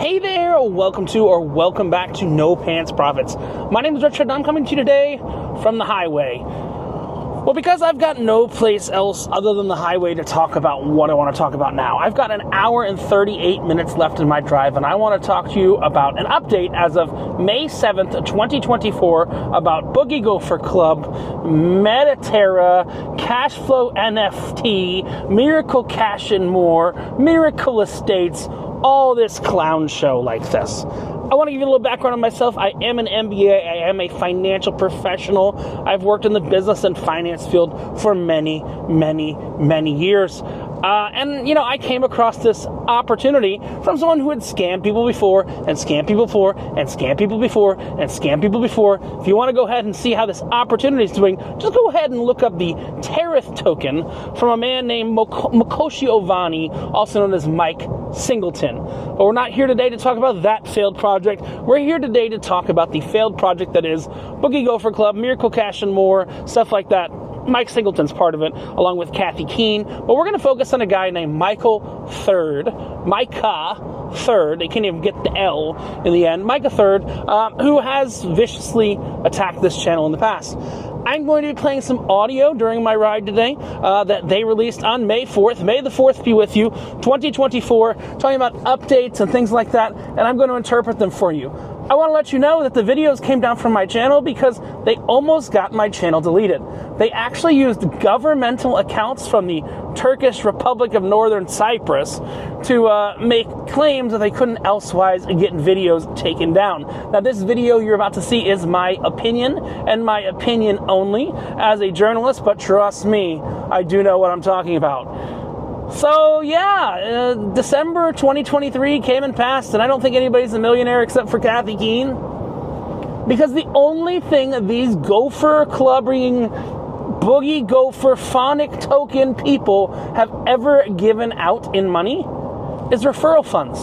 Hey there, welcome back to No Pants Profits. My name is Richard and I'm coming to you today from the highway. Well, because I've got no place else other than the highway to talk about what I want to talk about now. I've got an hour and 38 minutes left in my drive, and I want to talk to you about an update as of May 7th, 2024 about Boogie Gopher Club, Metaterra, Cashflow NFT, Miracle Cash and More, Miracle Estates, all this clown show like this. I want to give you a little background on myself. I am an MBA. I am a financial professional. I've worked in the business and finance field for many years. I came across this opportunity from someone who had scammed people before, and scammed people before, and scammed people before, and scammed people before. If you want to go ahead and see how this opportunity is doing, just go ahead and look up the Terith token from a man named Makoshi Ovani, also known as Mike Singleton. But we're not here today to talk about that failed project. We're here today to talk about the failed project that is Boogie Gopher Club, Miracle Cash and More, stuff like that. Mike Singleton's part of it, along with Kathy Keene. But we're going to focus on a guy named Micah Third. They can't even get the L in the end. Micah Third, who has viciously attacked this channel in the past. I'm going to be playing some audio during my ride today that they released on May 4th. May the 4th be with you, 2024, talking about updates and things like that, and I'm going to interpret them for you. I want to let you know that the videos came down from my channel because they almost got my channel deleted. They actually used governmental accounts from the Turkish Republic of Northern Cyprus to make claims that they couldn't elsewise get videos taken down. Now, this video you're about to see is my opinion, and my opinion only as a journalist, but trust me, I do know what I'm talking about. So, December 2023 came and passed, and I don't think anybody's a millionaire except for Kathy Keene. Because the only thing these Gopher Clubbing, Boogie Gopher, Phoenic token people have ever given out in money is referral funds.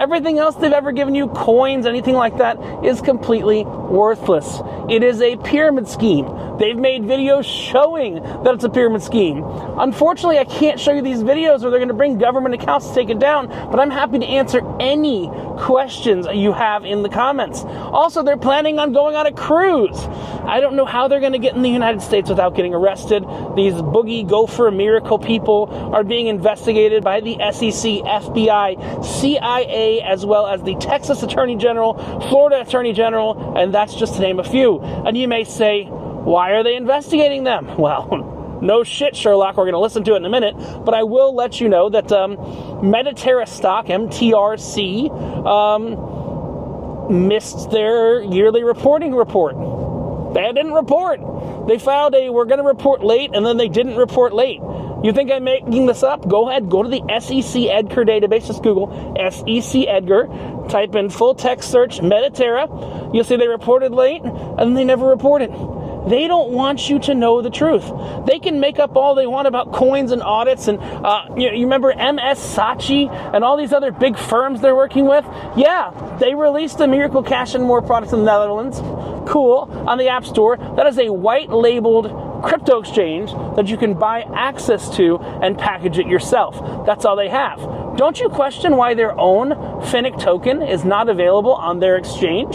Everything else they've ever given you, coins, anything like that, is completely worthless. It is a pyramid scheme. They've made videos showing that it's a pyramid scheme. Unfortunately, I can't show you these videos or they're going to bring government accounts to take it down, but I'm happy to answer any questions you have in the comments. Also, they're planning on going on a cruise. I don't know how they're going to get in the United States without getting arrested. These Boogie Gopher Miracle people are being investigated by the SEC, FBI, CIA, as well as the Texas Attorney General, Florida Attorney General, and that's just to name a few. And you may say, why are they investigating them? Well, no shit, Sherlock. We're going to listen to it in a minute. But I will let you know that Metaterra stock, MTRC, missed their yearly reporting report. They didn't report. They filed we're going to report late, and then they didn't report late. You think I'm making this up? Go ahead, go to the SEC Edgar database, just Google SEC Edgar, type in full text search Metaterra. You'll see they reported late, and they never reported. They don't want you to know the truth. They can make up all they want about coins and audits, and you remember MS Saatchi and all these other big firms they're working with? Yeah, they released the Miracle Cash and More products in the Netherlands. Cool. On the App Store. That is a white-labeled crypto exchange that you can buy access to and package it yourself. That's all they have. Don't you question why their own Phoenic token is not available on their exchange?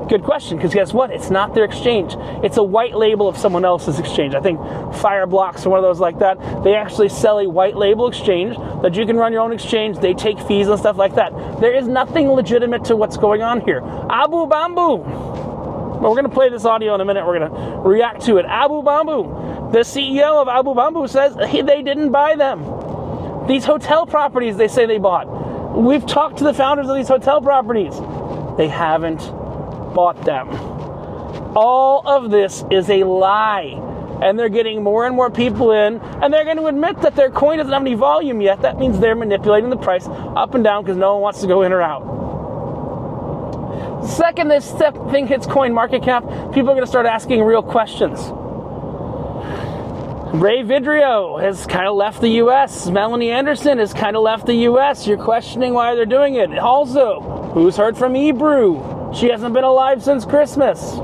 Good question, because guess what? It's not their exchange. It's a white label of someone else's exchange. I think Fireblocks or one of those like that. They actually sell a white label exchange that you can run your own exchange. They take fees and stuff like that. There is nothing legitimate to what's going on here. Abu Bamboo. Well, we're going to play this audio in a minute. We're going to react to it. Abu Bamboo. The CEO of Abu Bamboo says they didn't buy them. These hotel properties they say they bought. We've talked to the founders of these hotel properties. They haven't bought them. All of this is a lie, and they're getting more and more people in, and they're going to admit that their coin doesn't have any volume yet. That means they're manipulating the price up and down because no one wants to go in or out. Second this thing hits coin market cap, people are going to start asking real questions. Ray Vidrio has kind of left the U.S. Melanie Anderson has kind of left the U.S. You're questioning why they're doing it. Also, who's heard from Ebrew? She hasn't been alive since Christmas.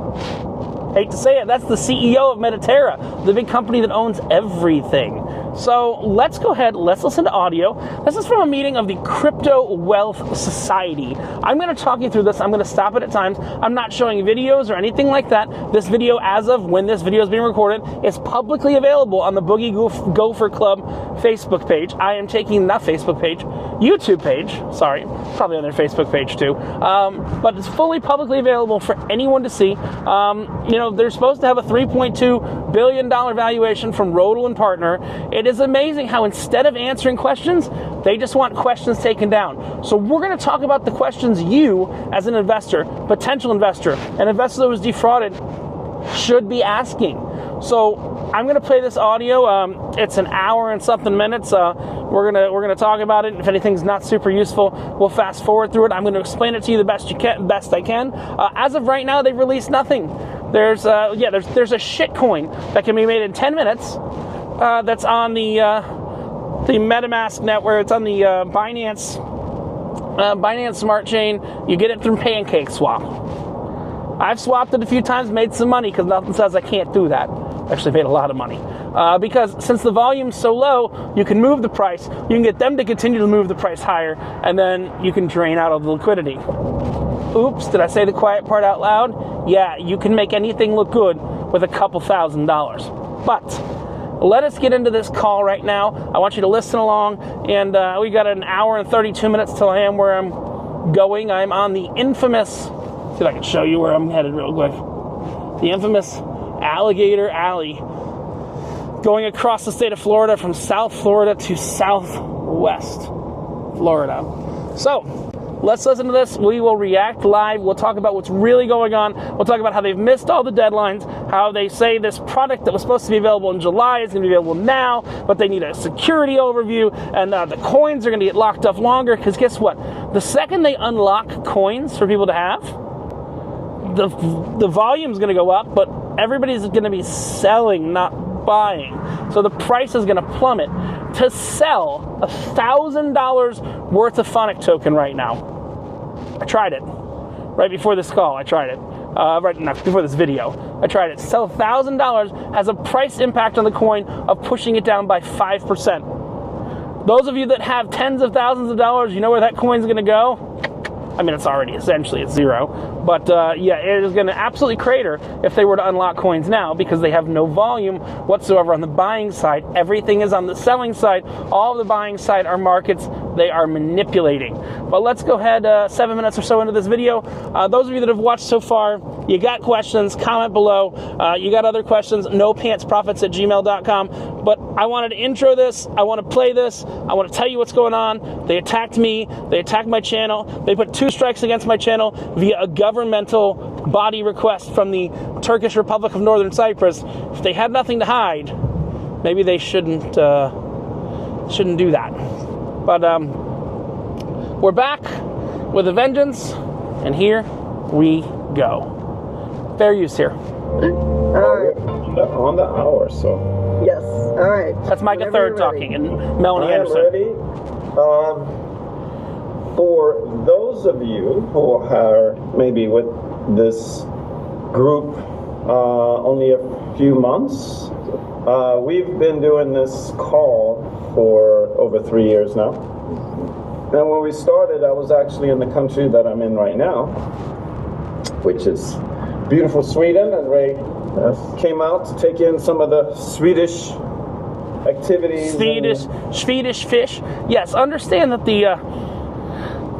Hate to say it, that's the CEO of Metaterra, the big company that owns everything. So let's go ahead, let's listen to audio. This is from a meeting of the Crypto Wealth Society. I'm going to talk you through this. I'm going to stop it at times. I'm not showing videos or anything like that. This video, as of when this video is being recorded, is publicly available on the Boogie Gopher Club Facebook page. I am taking the Facebook page, YouTube page, sorry, probably on their Facebook page too, but it's fully publicly available for anyone to see. You know, they're supposed to have a $3.2 billion valuation from Rodel and Partner. It is amazing how instead of answering questions, they just want questions taken down. So we're going to talk about the questions you, as an investor, potential investor, an investor that was defrauded, should be asking. So I'm going to play this audio. It's an hour and something minutes. We're gonna talk about it. If anything's not super useful, we'll fast forward through it. I'm going to explain it to you the best I can. As of right now, they've released nothing. There's a shit coin that can be made in 10 minutes. That's on the MetaMask network. It's on the Binance Smart Chain. You get it through Pancake Swap. I've swapped it a few times, made some money because nothing says I can't do that. Actually made a lot of money. Because since the volume's so low, you can move the price. You can get them to continue to move the price higher, and then you can drain out all the liquidity. Oops, did I say the quiet part out loud? Yeah, you can make anything look good with a couple $1,000s. But let us get into this call right now. I want you to listen along, and we got an hour and 32 minutes till I am where I'm going. I'm on the infamous, see if I can show you where I'm headed real quick. The infamous Alligator Alley, going across the state of Florida from South Florida to Southwest Florida. So let's listen to this. We will react live. We'll talk about what's really going on. We'll talk about how they've missed all the deadlines, how they say this product that was supposed to be available in July is going to be available now, but they need a security overview, and the coins are going to get locked up longer, because guess what? The second they unlock coins for people to have, the volume's going to go up, but everybody's going to be selling, not buying. So the price is going to plummet. To sell $1,000 worth of Phoenic token right now, I tried it. Right before this call, I tried it. Before this video, I tried it. To sell $1,000 has a price impact on the coin of pushing it down by 5%. Those of you that have tens of thousands of dollars, you know where that coin's going to go? I mean, it's already essentially at zero, but yeah, it is going to absolutely crater if they were to unlock coins now, because they have no volume whatsoever on the buying side. Everything is on the selling side. All of the buying side are markets they are manipulating. But let's go ahead, 7 minutes or so into this video. Those of you that have watched so far, you got questions, comment below. You got other questions, nopantsprofits@gmail.com. But I wanted to intro this. I want to play this. I want to tell you what's going on. They attacked me. They attacked my channel. They put 2 strikes against my channel via a governmental body request from the Turkish Republic of Northern Cyprus. If they had nothing to hide, maybe they shouldn't do that. But we're back with a vengeance, and here we go. Fair use here. All right. On the hour, so. Yes. All right. That's Micah Third talking, and Melanie Anderson. I am ready. For those of you who are maybe with this group only a few months, we've been doing this call for over 3 years now. And when we started, I was actually in the country that I'm in right now, which is beautiful Sweden, and Ray came out to take in some of the Swedish activities. Swedish fish. Yes, understand that the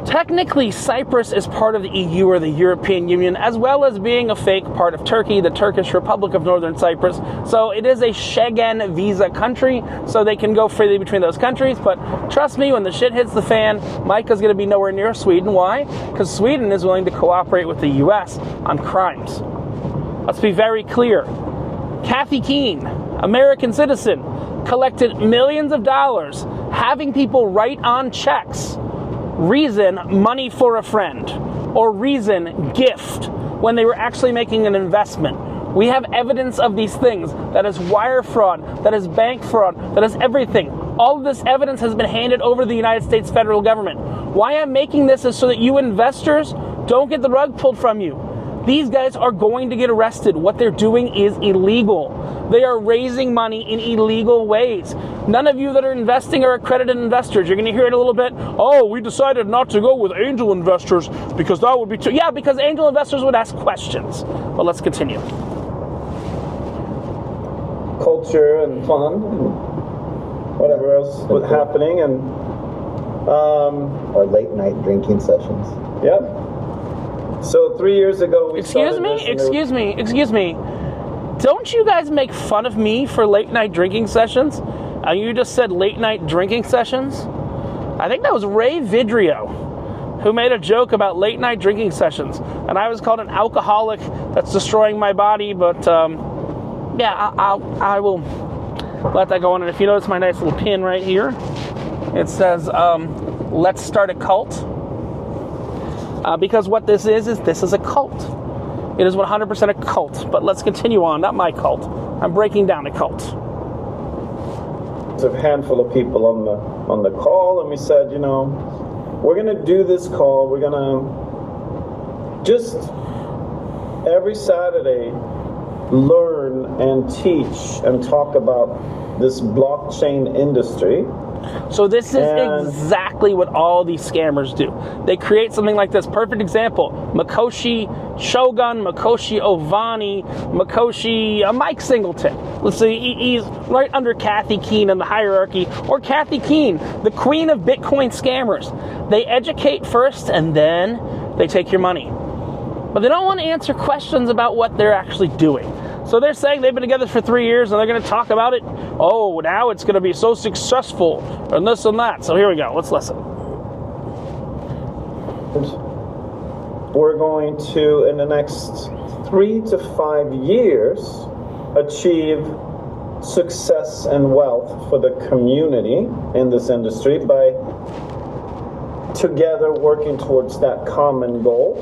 technically Cyprus is part of the EU or the European Union, as well as being a fake part of Turkey, the Turkish Republic of Northern Cyprus. So it is a Schengen visa country, so they can go freely between those countries. But trust me, when the shit hits the fan, Micah's going to be nowhere near Sweden. Why? Because Sweden is willing to cooperate with the U.S. on crimes. Let's be very clear. Kathy Keene, American citizen, collected millions of dollars, having people write on checks, reason money for a friend, or reason gift, when they were actually making an investment. We have evidence of these things. That is wire fraud, that is bank fraud, that is everything. All of this evidence has been handed over to the United States federal government. Why I'm making this is so that you investors don't get the rug pulled from you. These guys are going to get arrested. What they're doing is illegal. They are raising money in illegal ways. None of you that are investing are accredited investors. You're going to hear it a little bit. Oh, we decided not to go with angel investors because that would be too... Yeah, because angel investors would ask questions. But let's continue. Culture and fun and whatever else was happening, and or late night drinking sessions. Yep. So 3 years ago we Excuse me. Don't you guys make fun of me for late night drinking sessions? You just said late night drinking sessions? I think that was Ray Vidrio who made a joke about late night drinking sessions. And I was called an alcoholic that's destroying my body, but yeah, I will let that go on. And if you notice my nice little pin right here, it says, let's start a cult. Because what this is a cult. It is 100% a cult, but let's continue on. Not my cult. I'm breaking down a cult. There's a handful of people on the call, and we said, you know, we're going to do this call. We're going to just every Saturday learn and teach and talk about this blockchain industry. So this is exactly what all these scammers do. They create something like this. Perfect example. Makoshi Shogun, Makoshi Ovani, Makoshi Mike Singleton. Let's see, he's right under Kathy Keene in the hierarchy. Or Kathy Keene, the queen of Bitcoin scammers. They educate first and then they take your money. But they don't want to answer questions about what they're actually doing. So they're saying they've been together for 3 years and they're going to talk about it. Oh, now it's going to be so successful and this and that. So here we go. Let's listen. We're going to, in the next 3 to 5 years, achieve success and wealth for the community in this industry by together working towards that common goal.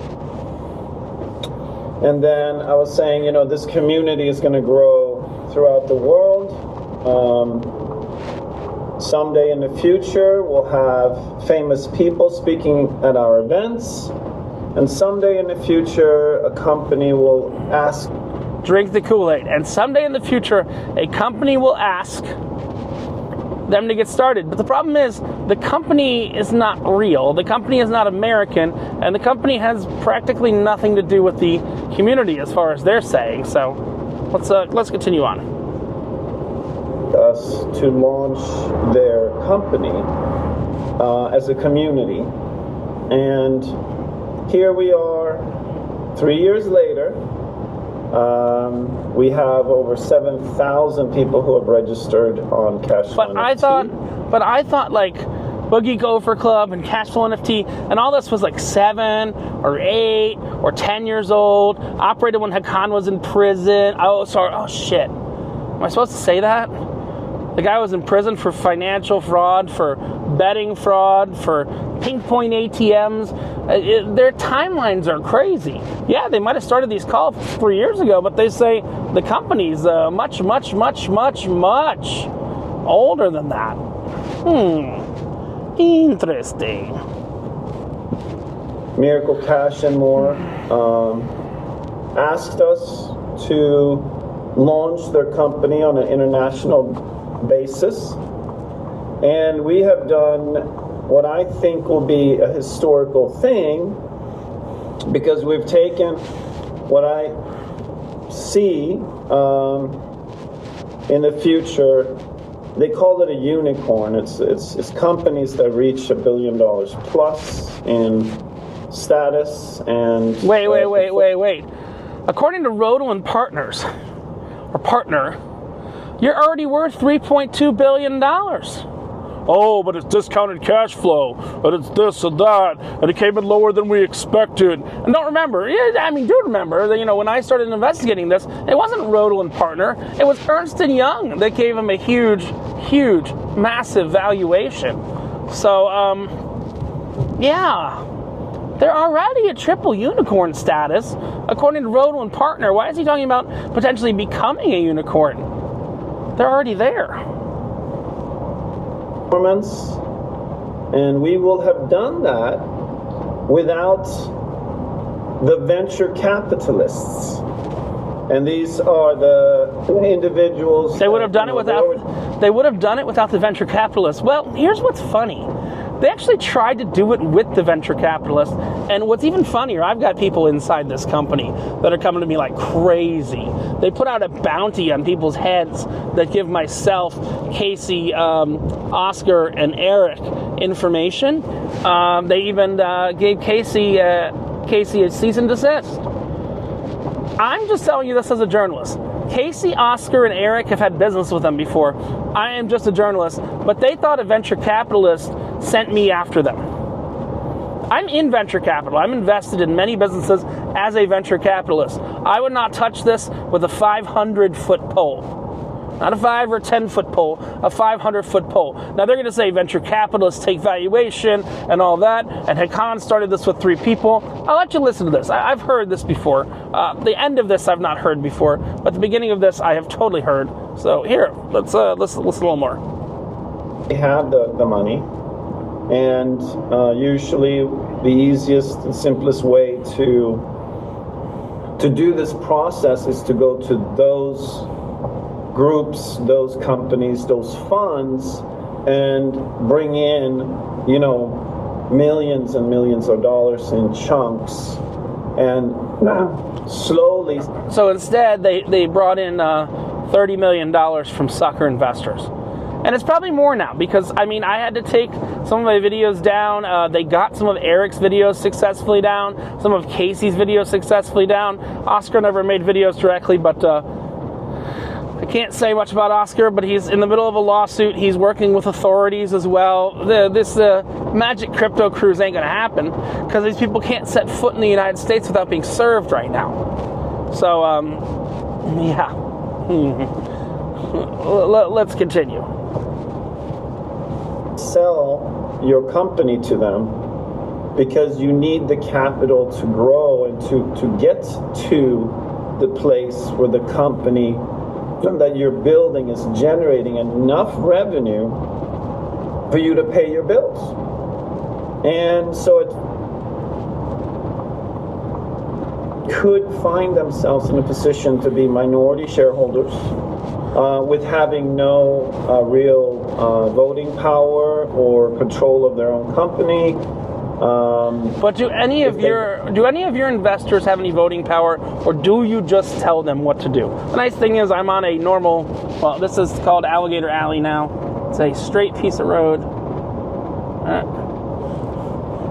And then I was saying, you know, this community is going to grow throughout the world. Someday in the future, we'll have famous people speaking at our events. And someday in the future, a company will ask... Drink the Kool-Aid. And someday in the future, a company will ask them to get started. But the problem is, the company is not real. The company is not American. And the company has practically nothing to do with the community as far as they're saying. So let's continue on. Us to launch their company as a community. And here we are 3 years later. We have over 7,000 people who have registered on Cashflow NFT. But I thought like Boogie Gopher Club and Cashflow NFT and all this was like 7 or 8 or 10 years old. Operated when Hakan was in prison. Oh, sorry. Oh, shit. Am I supposed to say that? The guy was in prison for financial fraud, for betting fraud, for pink point ATMs. Their timelines are crazy. Yeah, they might have started these calls 3 years ago, but they say the company's much older than that. Interesting. Miracle Cash and more asked us to launch their company on an international basis, and we have done what I think will be a historical thing, because we've taken what I see in the future. They call it a unicorn. It's companies that reach $1 billion plus in status and... Wait. According to Rodel & Partners, or Partner, you're already worth $3.2 billion. Oh, but it's discounted cash flow, and it's this and that, and it came in lower than we expected. And do remember that, you know, when I started investigating this, it wasn't Rodel & Partner, it was Ernst & Young that gave him a huge, massive valuation. So, yeah, they're already a triple unicorn status, according to Rodel & Partner. Why is he talking about potentially becoming a unicorn? They're already there. And we will have done that without the venture capitalists. And these are the individuals. They would have done it without. They would have done it without the venture capitalists. Well, here's what's funny. They actually tried to do it with the venture capitalists. And what's even funnier, I've got people inside this company that are coming to me like crazy. They put out a bounty on people's heads that give myself, Casey, Oscar, and Eric information. They even gave Casey a cease and desist. I'm just telling you this as a journalist. Casey, Oscar, and Eric have had business with them before. I am just a journalist, but they thought a venture capitalist sent me after them. I'm in venture capital. I'm invested in many businesses as a venture capitalist. I would not touch this with a 500-foot pole. Not a 5 or 10-foot pole, a 500-foot pole. Now, they're going to say venture capitalists take valuation and all that, and Hakan started this with 3 people. I'll let you listen to this. I've heard this before. The end of this I've not heard before, but the beginning of this I have totally heard. So here, let's listen a little more. They have the money, and usually the easiest and simplest way to do this process is to go to those groups, those companies, those funds, and bring in, millions and millions of dollars in chunks, and slowly. So instead, they brought in $30 million from sucker investors. And it's probably more now, because, I had to take some of my videos down. They got some of Eric's videos successfully down, some of Casey's videos successfully down. Oscar never made videos directly, but I can't say much about Oscar, but he's in the middle of a lawsuit. He's working with authorities as well. This magic crypto cruise ain't going to happen because these people can't set foot in the United States without being served right now. So, yeah. Let's continue. Sell your company to them because you need the capital to grow and to get to the place where the company that you're building is generating enough revenue for you to pay your bills. And so it could find themselves in a position to be minority shareholders with having no real voting power or control of their own company. But do any of your investors have any voting power, or do you just tell them what to do? The nice thing is I'm on a normal, well, this is called Alligator Alley now. It's a straight piece of road.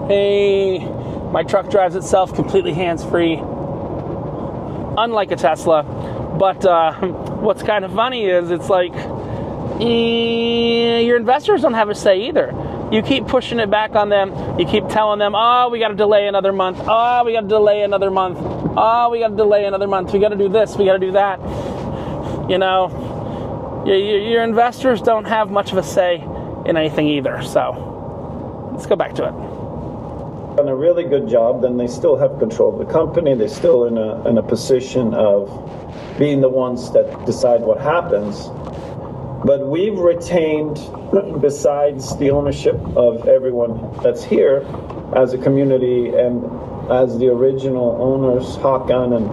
Hey, my truck drives itself completely hands-free, unlike a Tesla. But what's kind of funny is it's like your investors don't have a say either. You keep pushing it back on them. You keep telling them, oh, we got to delay another month. Oh, we got to delay another month. Oh, we got to delay another month. We got to do this. We got to do that. Your investors don't have much of a say in anything either. So let's go back to it. Done a really good job, then they still have control of the company. They're still in a position of being the ones that decide what happens. But we've retained, besides the ownership of everyone that's here as a community and as the original owners, Hakan and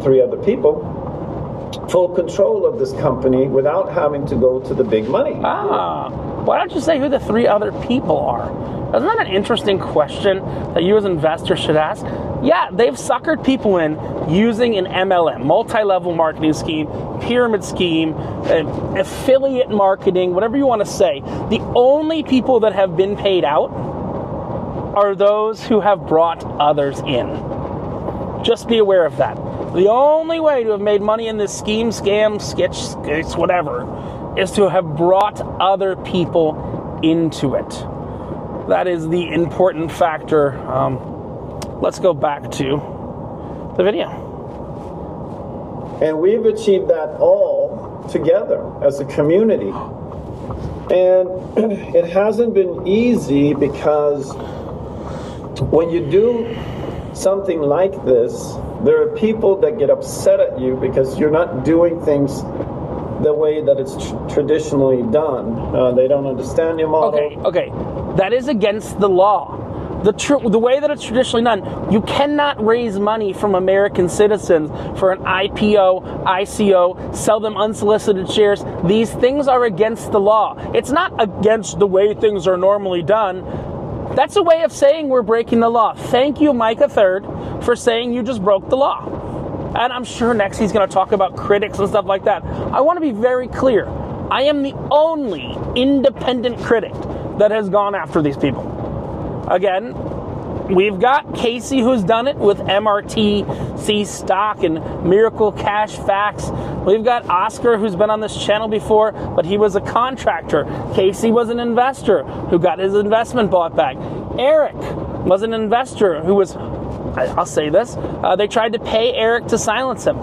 3 other people, full control of this company without having to go to the big money. Why don't you say who the 3 other people are? Isn't that an interesting question that you as investors should ask? Yeah, they've suckered people in using an MLM, multi-level marketing scheme, pyramid scheme, affiliate marketing, whatever you want to say. The only people that have been paid out are those who have brought others in. Just be aware of that. The only way to have made money in this scheme, scam, sketch, whatever, is to have brought other people into it. That is the important factor. Let's go back to the video. And we've achieved that all together as a community. And it hasn't been easy because when you do something like this, there are people that get upset at you because you're not doing things the way that it's traditionally done. They don't understand your model. Okay. That is against the law. The way that it's traditionally done, you cannot raise money from American citizens for an IPO, ICO, sell them unsolicited shares. These things are against the law. It's not against the way things are normally done. That's a way of saying we're breaking the law. Thank you, Micah Third, for saying you just broke the law. And I'm sure next he's going to talk about critics and stuff like that. I want to be very clear. I am the only independent critic that has gone after these people. Again, we've got Casey who's done it with MRTC stock and Miracle Cash Facts. We've got Oscar who's been on this channel before, but he was a contractor. Casey was an investor who got his investment bought back. Eric was an investor who was, I'll say this, they tried to pay Eric to silence him.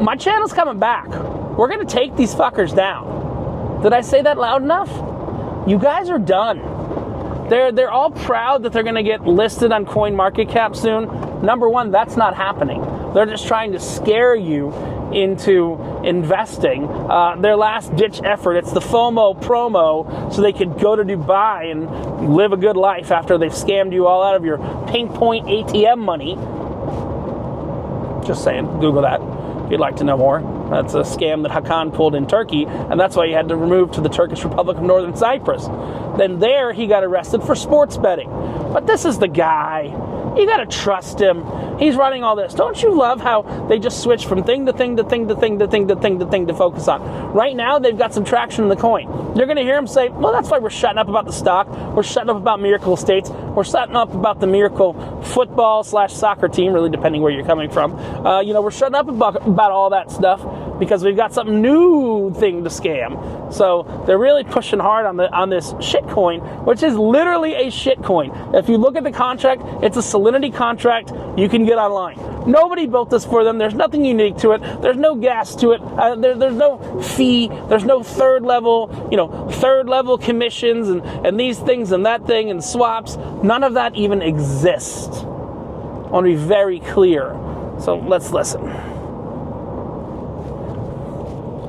My channel's coming back. We're going to take these fuckers down. Did I say that loud enough? You guys are done. They're all proud that they're going to get listed on CoinMarketCap soon. Number one, that's not happening. They're just trying to scare you into investing. Their last-ditch effort, it's the FOMO promo so they could go to Dubai and live a good life after they've scammed you all out of your Pink Point ATM money. Just saying, Google that if you'd like to know more. That's a scam that Hakan pulled in Turkey, and that's why he had to remove to the Turkish Republic of Northern Cyprus. Then there, he got arrested for sports betting. But this is the guy. You got to trust him. He's running all this. Don't you love how they just switch from thing to thing to thing to thing to thing to thing to thing to focus on? Right now, they've got some traction in the coin. You're going to hear him say, well, that's why we're shutting up about the stock. We're shutting up about Miracle Estates. We're shutting up about the Miracle football/soccer team, really depending where you're coming from. We're shutting up about all that stuff because we've got some new thing to scam. So they're really pushing hard on this shit coin, which is literally a shit coin. If you look at the contract, it's a Solidity contract you can get online. Nobody built this for them. There's nothing unique to it. There's no gas to it. There's no fee. There's no third level commissions and these things and that thing and swaps. None of that even exists. I want to be very clear. So let's listen.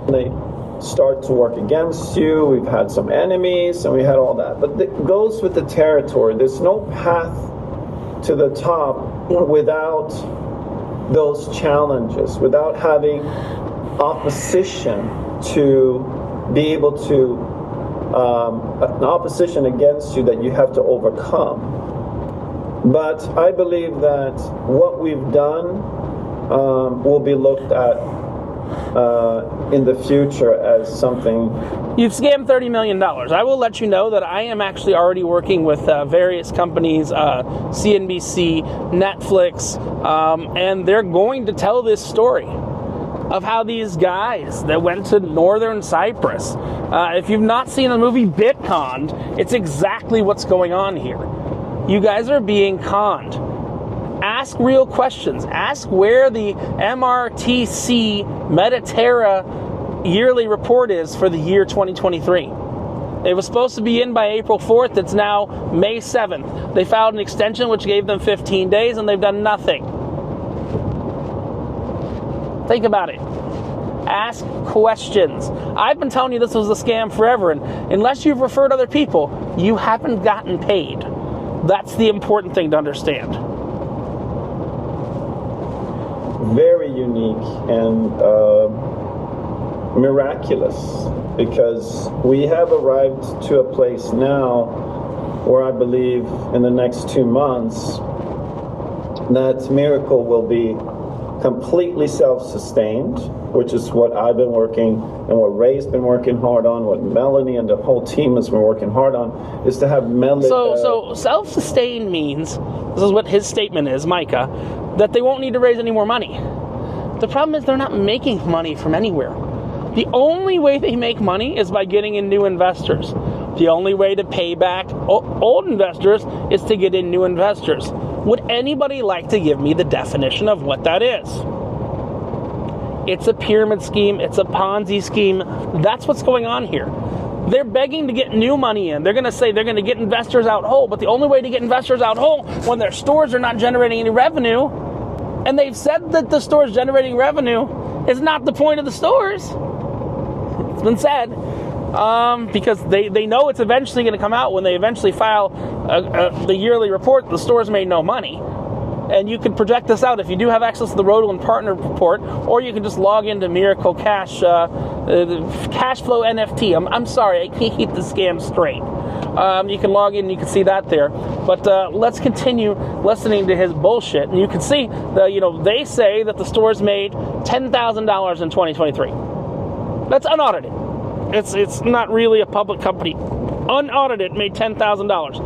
They start to work against you. We've had some enemies and we had all that. But it goes with the territory. There's no path to the top without those challenges, without having opposition to be able to, an opposition against you that you have to overcome. But I believe that what we've done will be looked at in the future as something. You've scammed $30 million. I will let you know that I am actually already working with various companies, CNBC, Netflix, and they're going to tell this story of how these guys that went to Northern Cyprus, if you've not seen the movie Bitconned, it's exactly what's going on here. You guys are being conned. Ask real questions. Ask where the MRTC Metaterra yearly report is for the year 2023. It was supposed to be in by April 4th. It's now May 7th. They filed an extension which gave them 15 days and they've done nothing. Think about it. Ask questions. I've been telling you this was a scam forever, and unless you've referred other people, you haven't gotten paid. That's the important thing to understand. Very unique and miraculous, because we have arrived to a place now where I believe in the next 2 months that Miracle will be completely self-sustained, which is what I've been working and what Ray's been working hard on, what Melanie and the whole team has been working hard on, is to have Melanie. So self-sustained means, this is what his statement is, Micah, that they won't need to raise any more money. The problem is they're not making money from anywhere. The only way they make money is by getting in new investors. The only way to pay back old investors is to get in new investors. Would anybody like to give me the definition of what that is? It's a pyramid scheme. It's a Ponzi scheme. That's what's going on here. They're begging to get new money in. They're going to say they're going to get investors out whole, but the only way to get investors out whole when their stores are not generating any revenue, and they've said that the store's generating revenue, is not the point of the stores. It's been said. because they know it's eventually going to come out when they eventually file the yearly report. The stores made no money. And you can project this out if you do have access to the Rodel and Partner report, or you can just log into Miracle Cash, Cash Flow NFT. I'm sorry, I can't keep the scam straight. You can log in and you can see that there. But let's continue listening to his bullshit. And you can see, they say that the stores made $10,000 in 2023. That's unaudited. It's not really a public company. Unaudited made $10,000.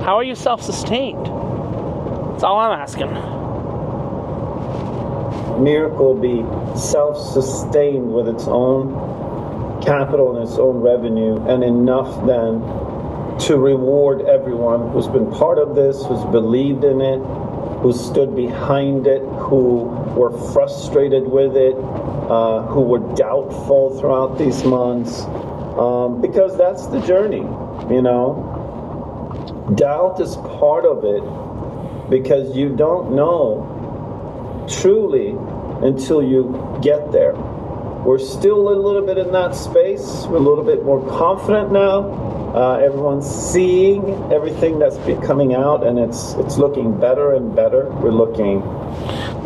How are you self-sustained? That's all I'm asking. Miracle be self-sustained with its own capital and its own revenue, and enough then to reward everyone who's been part of this, who's believed in it, who stood behind it, who were frustrated with it, who were doubtful throughout these months, because that's the journey, Doubt is part of it, because you don't know truly until you get there. We're still a little bit in that space. We're a little bit more confident now. Everyone's seeing everything that's coming out, and it's looking better and better. We're looking.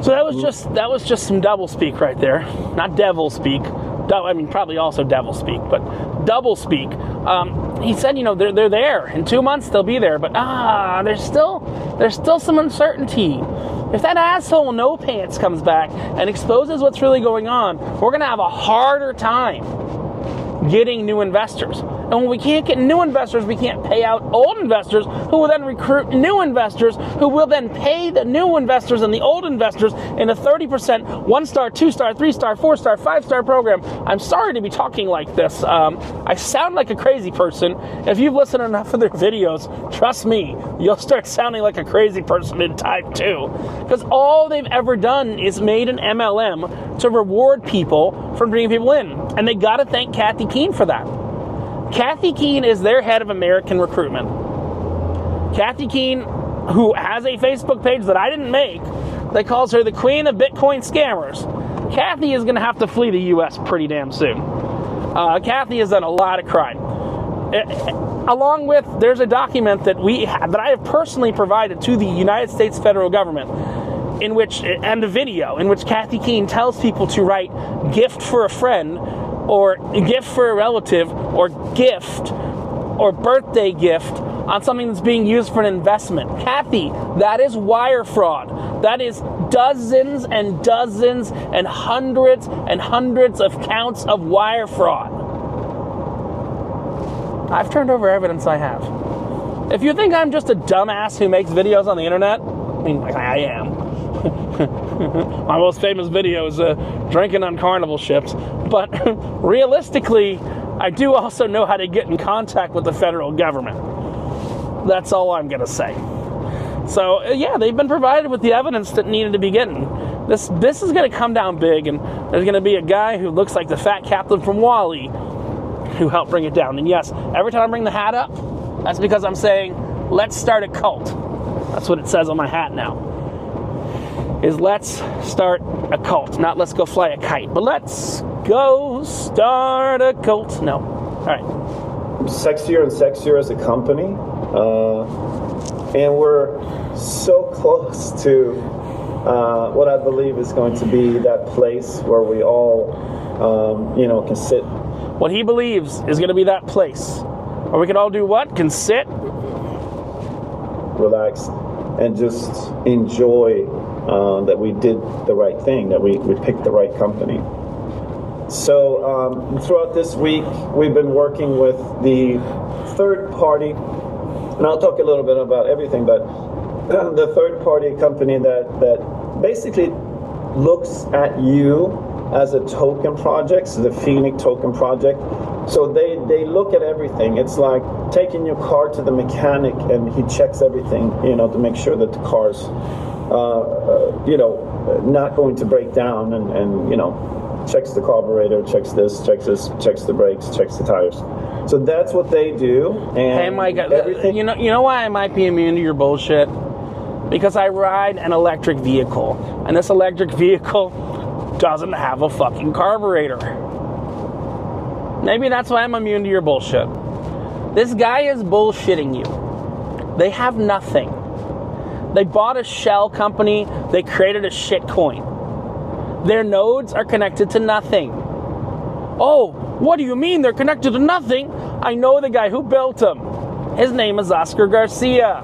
So that was just some double speak right there, not devil speak. Probably also devil speak, but double speak. He said, they're there. In 2 months they'll be there, but there's still some uncertainty. If that asshole No Pants comes back and exposes what's really going on, we're gonna have a harder time getting new investors. And when we can't get new investors, we can't pay out old investors, who will then recruit new investors, who will then pay the new investors and the old investors in a 30% 1-star, 2-star, 3-star, 4-star, 5-star program. I'm sorry to be talking like this. I sound like a crazy person. If you've listened to enough of their videos, trust me, you'll start sounding like a crazy person in time too. Because all they've ever done is made an MLM to reward people for bringing people in. And they gotta thank Kathy Keene for that. Kathy Keene is their head of American recruitment. Kathy Keene, who has a Facebook page that I didn't make, that calls her the queen of Bitcoin scammers. Kathy is going to have to flee the U.S. pretty damn soon. Kathy has done a lot of crime. Along with, there's a document that I have personally provided to the United States federal government, and a video in which Kathy Keene tells people to write gift for a friend, or gift for a relative, or gift, or birthday gift on something that's being used for an investment. Kathy, that is wire fraud. That is dozens and dozens and hundreds of counts of wire fraud. I've turned over evidence I have. If you think I'm just a dumbass who makes videos on the internet, I am. My most famous video is drinking on carnival ships. But realistically, I do also know how to get in contact with the federal government. That's all I'm going to say. So, they've been provided with the evidence that needed to be getting. This is going to come down big, and there's going to be a guy who looks like the fat captain from WALL-E who helped bring it down. And yes, every time I bring the hat up, that's because I'm saying, let's start a cult. That's what it says on my hat now. Is let's start a cult. Not let's go fly a kite, but let's go start a cult. No. All right. Sexier and sexier as a company. And we're so close to what I believe is going to be that place where we all, can sit. What he believes is going to be that place where we can all do what? Can sit, relax, and just enjoy that we did the right thing, that we picked the right company. So throughout this week, we've been working with the third party, and I'll talk a little bit about everything, but the third party company that basically looks at you as a token project, so the Phoenic token project. So they look at everything. It's like taking your car to the mechanic and he checks everything, to make sure that the car's not going to break down, and checks the carburetor, checks this, checks the brakes, checks the tires. So that's what they do. And hey, Mike, everything. You know why I might be immune to your bullshit? Because I ride an electric vehicle, and this electric vehicle doesn't have a fucking carburetor. Maybe that's why I'm immune to your bullshit. This guy is bullshitting you. They have nothing. They bought a shell company. They created a shit coin. Their nodes are connected to nothing. Oh, what do you mean they're connected to nothing? I know the guy who built them. His name is Oscar Garcia.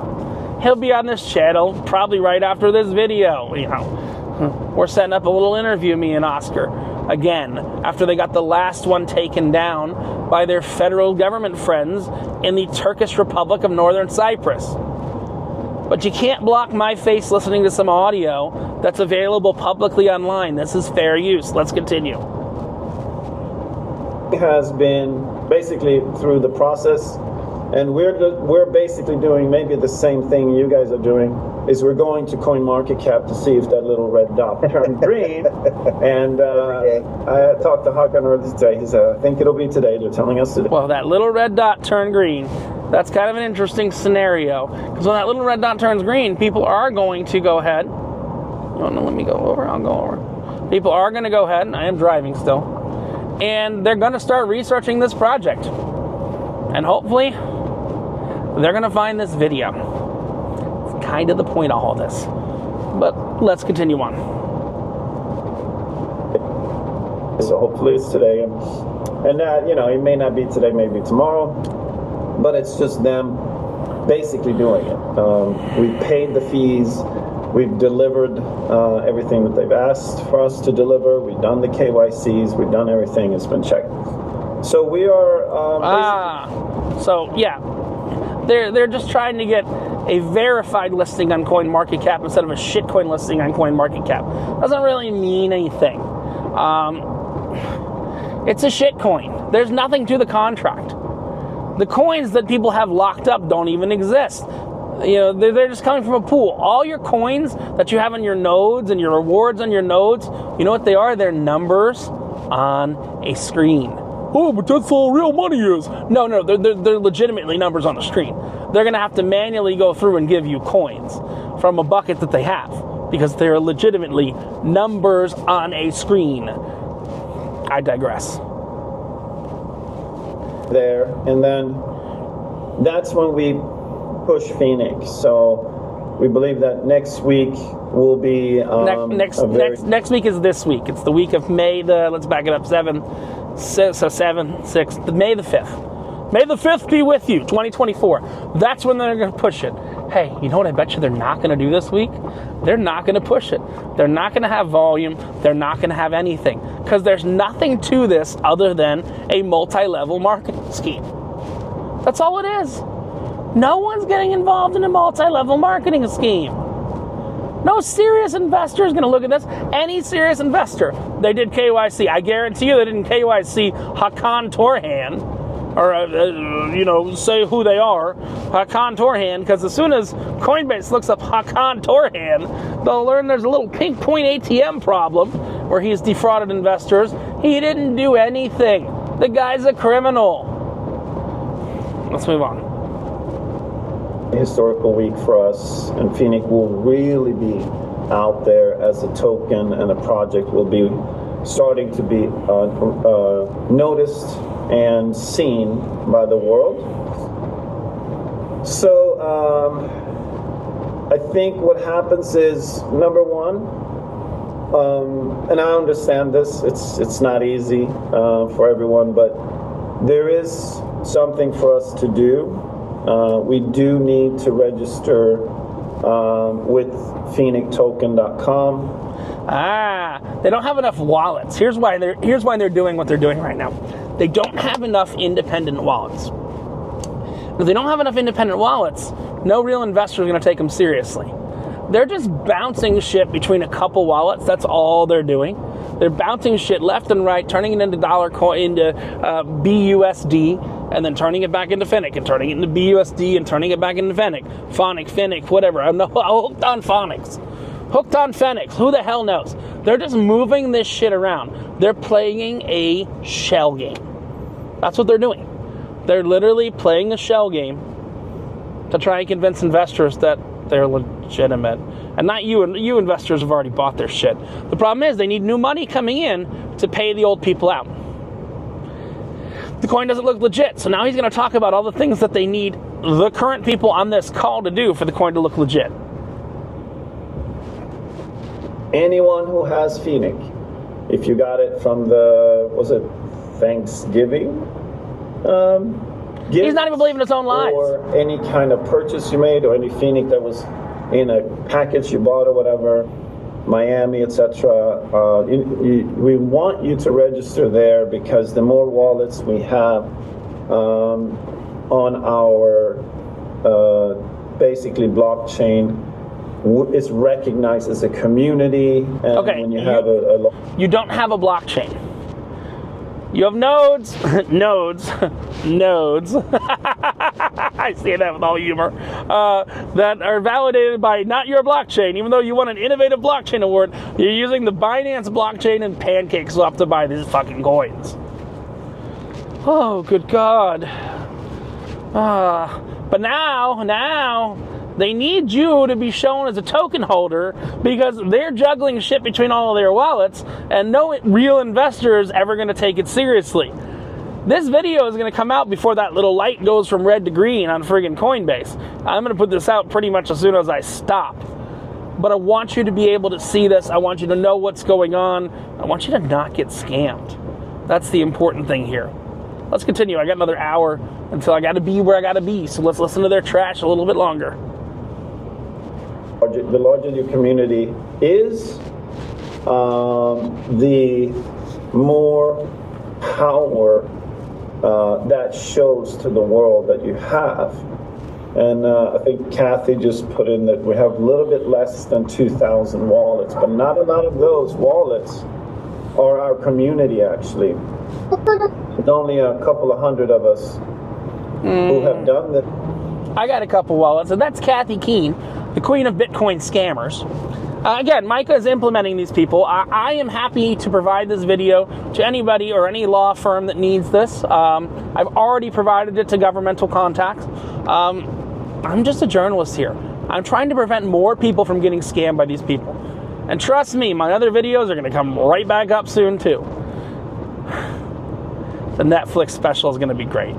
He'll be on this channel probably right after this video. You know, we're setting up a little interview, me and Oscar, again, after they got the last one taken down by their federal government friends in the Turkish Republic of Northern Cyprus. But you can't block my face listening to some audio that's available publicly online. This is fair use. Let's continue. Has been basically through the process, and we're basically doing maybe the same thing you guys are doing, is we're going to CoinMarketCap to see if that little red dot turned green. And I talked to Hakan earlier today. He said, I think it'll be today. They're telling us today. Well, that little red dot turned green. That's kind of an interesting scenario, because when that little red dot turns green, people are going to go ahead. You want to let me go over? I'll go over. People are going to go ahead, and I am driving still, and they're going to start researching this project. And hopefully, they're going to find this video. It's kind of the point of all this. But let's continue on. So hopefully it's today. And that, you know, it may not be today, maybe tomorrow. But it's just them basically doing it. We paid the fees. We've delivered everything that they've asked for us to deliver. We've done the KYCs. We've done everything. It's been checked. So we are... So, yeah. They're just trying to get a verified listing on CoinMarketCap instead of a shitcoin listing on CoinMarketCap. Doesn't really mean anything. It's a shitcoin. There's nothing to the contract. The coins that people have locked up don't even exist. You know, they're just coming from a pool. All your coins that you have on your nodes and your rewards on your nodes, you know what they are? They're numbers on a screen. Oh, but that's all real money is. No, they're legitimately numbers on a screen. They're going to have to manually go through and give you coins from a bucket that they have, because they're legitimately numbers on a screen. I digress. There, and then that's when we push Phoenix. So we believe that next week will be next week is this week. It's the week of May let's back it up, 7, 6, May the 5th. May the 5th be with you, 2024. That's when they're going to push it. Hey, you know what I bet you they're not going to do this week? They're not going to push it. They're not going to have volume. They're not going to have anything, because there's nothing to this other than a multi-level marketing scheme. That's all it is. No one's getting involved in a multi-level marketing scheme. No serious investor is going to look at this. Any serious investor, they did KYC. I guarantee you they didn't KYC Hakan Torhan, or, say who they are, Hakan Torhan, because as soon as Coinbase looks up Hakan Torhan, they'll learn there's a little pink point ATM problem where he's defrauded investors. He didn't do anything. The guy's a criminal. Let's move on. Historical week for us, and Phoenix will really be out there as a token, and a project will be starting to be noticed and seen by the world. So I think what happens is, number one, and I understand this, it's not easy for everyone, but there is something for us to do. We do need to register with phoenictoken.com. They don't have enough wallets. Here's why they're doing what they're doing right now. They don't have enough independent wallets. If they don't have enough independent wallets, no real investor is going to take them seriously. They're just bouncing shit between a couple wallets. That's all they're doing. They're bouncing shit left and right, turning it into dollar coin, into BUSD, and then turning it back into Phoenic, and turning it into BUSD, and turning it back into Phoenic, whatever. I'm hooked on Phonics. Hooked on Phoenix. Who the hell knows? They're just moving this shit around. They're playing a shell game. That's what they're doing. They're literally playing a shell game to try and convince investors that they're legitimate. And not you. And you investors have already bought their shit. The problem is they need new money coming in to pay the old people out. the coin doesn't look legit. So now he's going to talk about all the things that they need the current people on this call to do for the coin to look legit. Anyone who has Phoenic, if you got it from the, was it Thanksgiving? He's not even believing his own lies. Or any kind of purchase you made, or any Phoenic that was in a package you bought or whatever, Miami, etc. We want you to register there, because the more wallets we have on our basically blockchain, it's recognized as a community. And okay, when you have you don't have a blockchain. You have nodes, nodes. I say that with all humor. That are validated by not your blockchain. Even though you won an innovative blockchain award, you're using the Binance blockchain and Pancake Swap to buy these fucking coins. Oh, good God. But now they need you to be shown as a token holder, because they're juggling shit between all of their wallets, and no real investor is ever going to take it seriously. This video is going to come out before that little light goes from red to green on friggin' Coinbase. I'm going to put this out pretty much as soon as I stop. But I want you to be able to see this. I want you to know what's going on. I want you to not get scammed. That's the important thing here. Let's continue. I got another hour until I got to be where I got to be. So let's listen to their trash a little bit longer. The larger your community is, the more power that shows to the world that you have. And I think Kathy just put in that we have a little bit less than 2,000 wallets, but not a lot of those wallets are our community, actually. There's only a couple of hundred of us who have done this. I got a couple wallets, and that's Kathy Keene, the queen of Bitcoin scammers. Again, Micah is implementing these people. I am happy to provide this video to anybody or any law firm that needs this. I've already provided it to governmental contacts. I'm just a journalist here. I'm trying to prevent more people from getting scammed by these people. And trust me, my other videos are going to come right back up soon too. The Netflix special is going to be great.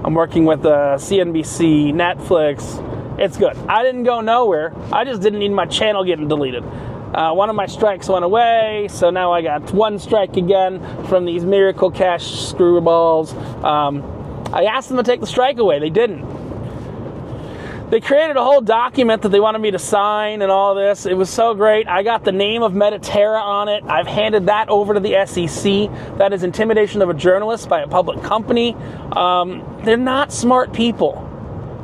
I'm working with CNBC, Netflix. It's good. I didn't go nowhere. I just didn't need my channel getting deleted. One of my strikes went away, so now I got one strike again from these Miracle Cash screwballs. I asked them to take the strike away. They didn't. They created a whole document that they wanted me to sign and all this. It was so great. I got the name of Metaterra on it. I've handed that over to the SEC. That is intimidation of a journalist by a public company. They're not smart people.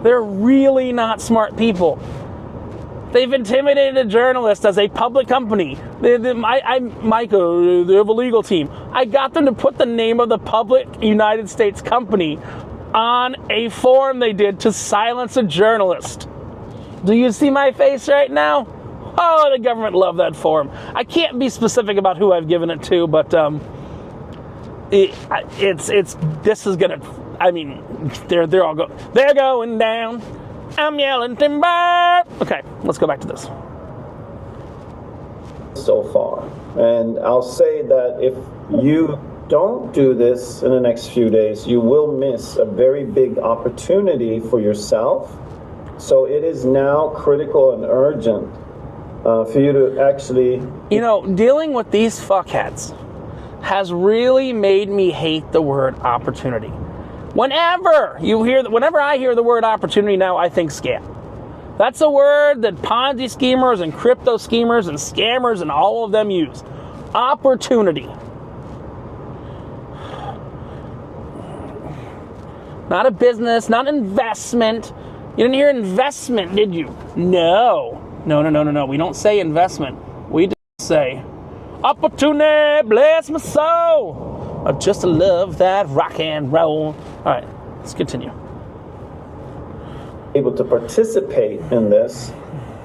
They're really not smart people. They've intimidated a journalist as a public company. Micah, they have a legal team. I got them to put the name of the public United States company on a form they did to silence a journalist. Do you see my face right now? Oh, the government loved that form. I can't be specific about who I've given it to, but this is gonna. I mean, they're going down. I'm yelling timber. Okay, let's go back to this. So far, and I'll say that if you don't do this in the next few days, you will miss a very big opportunity for yourself. So it is now critical and urgent for you to actually... You know, dealing with these fuckheads has really made me hate the word opportunity. Whenever I hear the word opportunity now, I think scam. That's a word that Ponzi schemers and crypto schemers and scammers and all of them use. Opportunity. Not a business, not investment. You didn't hear investment, did you? No. We don't say investment. We just say opportunity, bless my soul. I just love that rock and roll. All right, let's continue. Able to participate in this,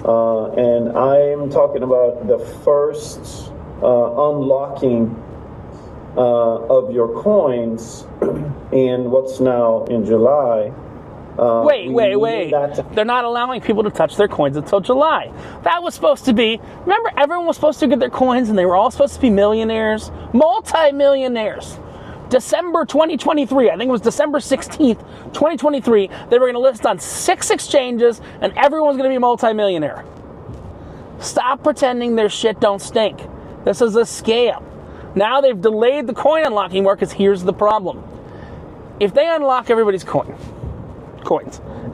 and I'm talking about the first unlocking of your coins in what's now in July. Wait. They're not allowing people to touch their coins until July. That was supposed to be, remember, everyone was supposed to get their coins and they were all supposed to be millionaires, multi-millionaires. December 2023, I think it was December 16th, 2023, they were going to list on 6 exchanges and everyone's going to be multimillionaire. Stop pretending their shit don't stink. This is a scam. Now they've delayed the coin unlocking more because here's the problem. If they unlock everybody's coins,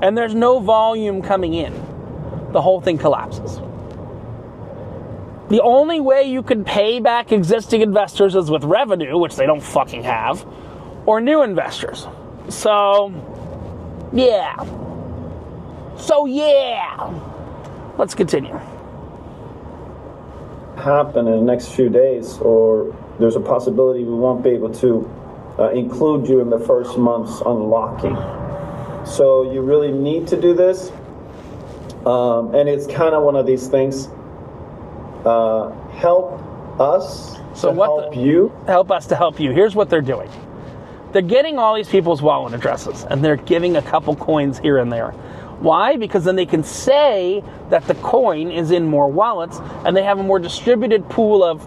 and there's no volume coming in, the whole thing collapses. The only way you can pay back existing investors is with revenue, which they don't fucking have, or new investors. So, yeah. Let's continue. Happen in the next few days, or there's a possibility we won't be able to include you in the first month's unlocking. So you really need to do this, and it's kind of one of these things. Help us to help you. Help us to help you. Here's what they're doing. They're getting all these people's wallet addresses, and they're giving a couple coins here and there. Why? Because then they can say that the coin is in more wallets, and they have a more distributed pool of,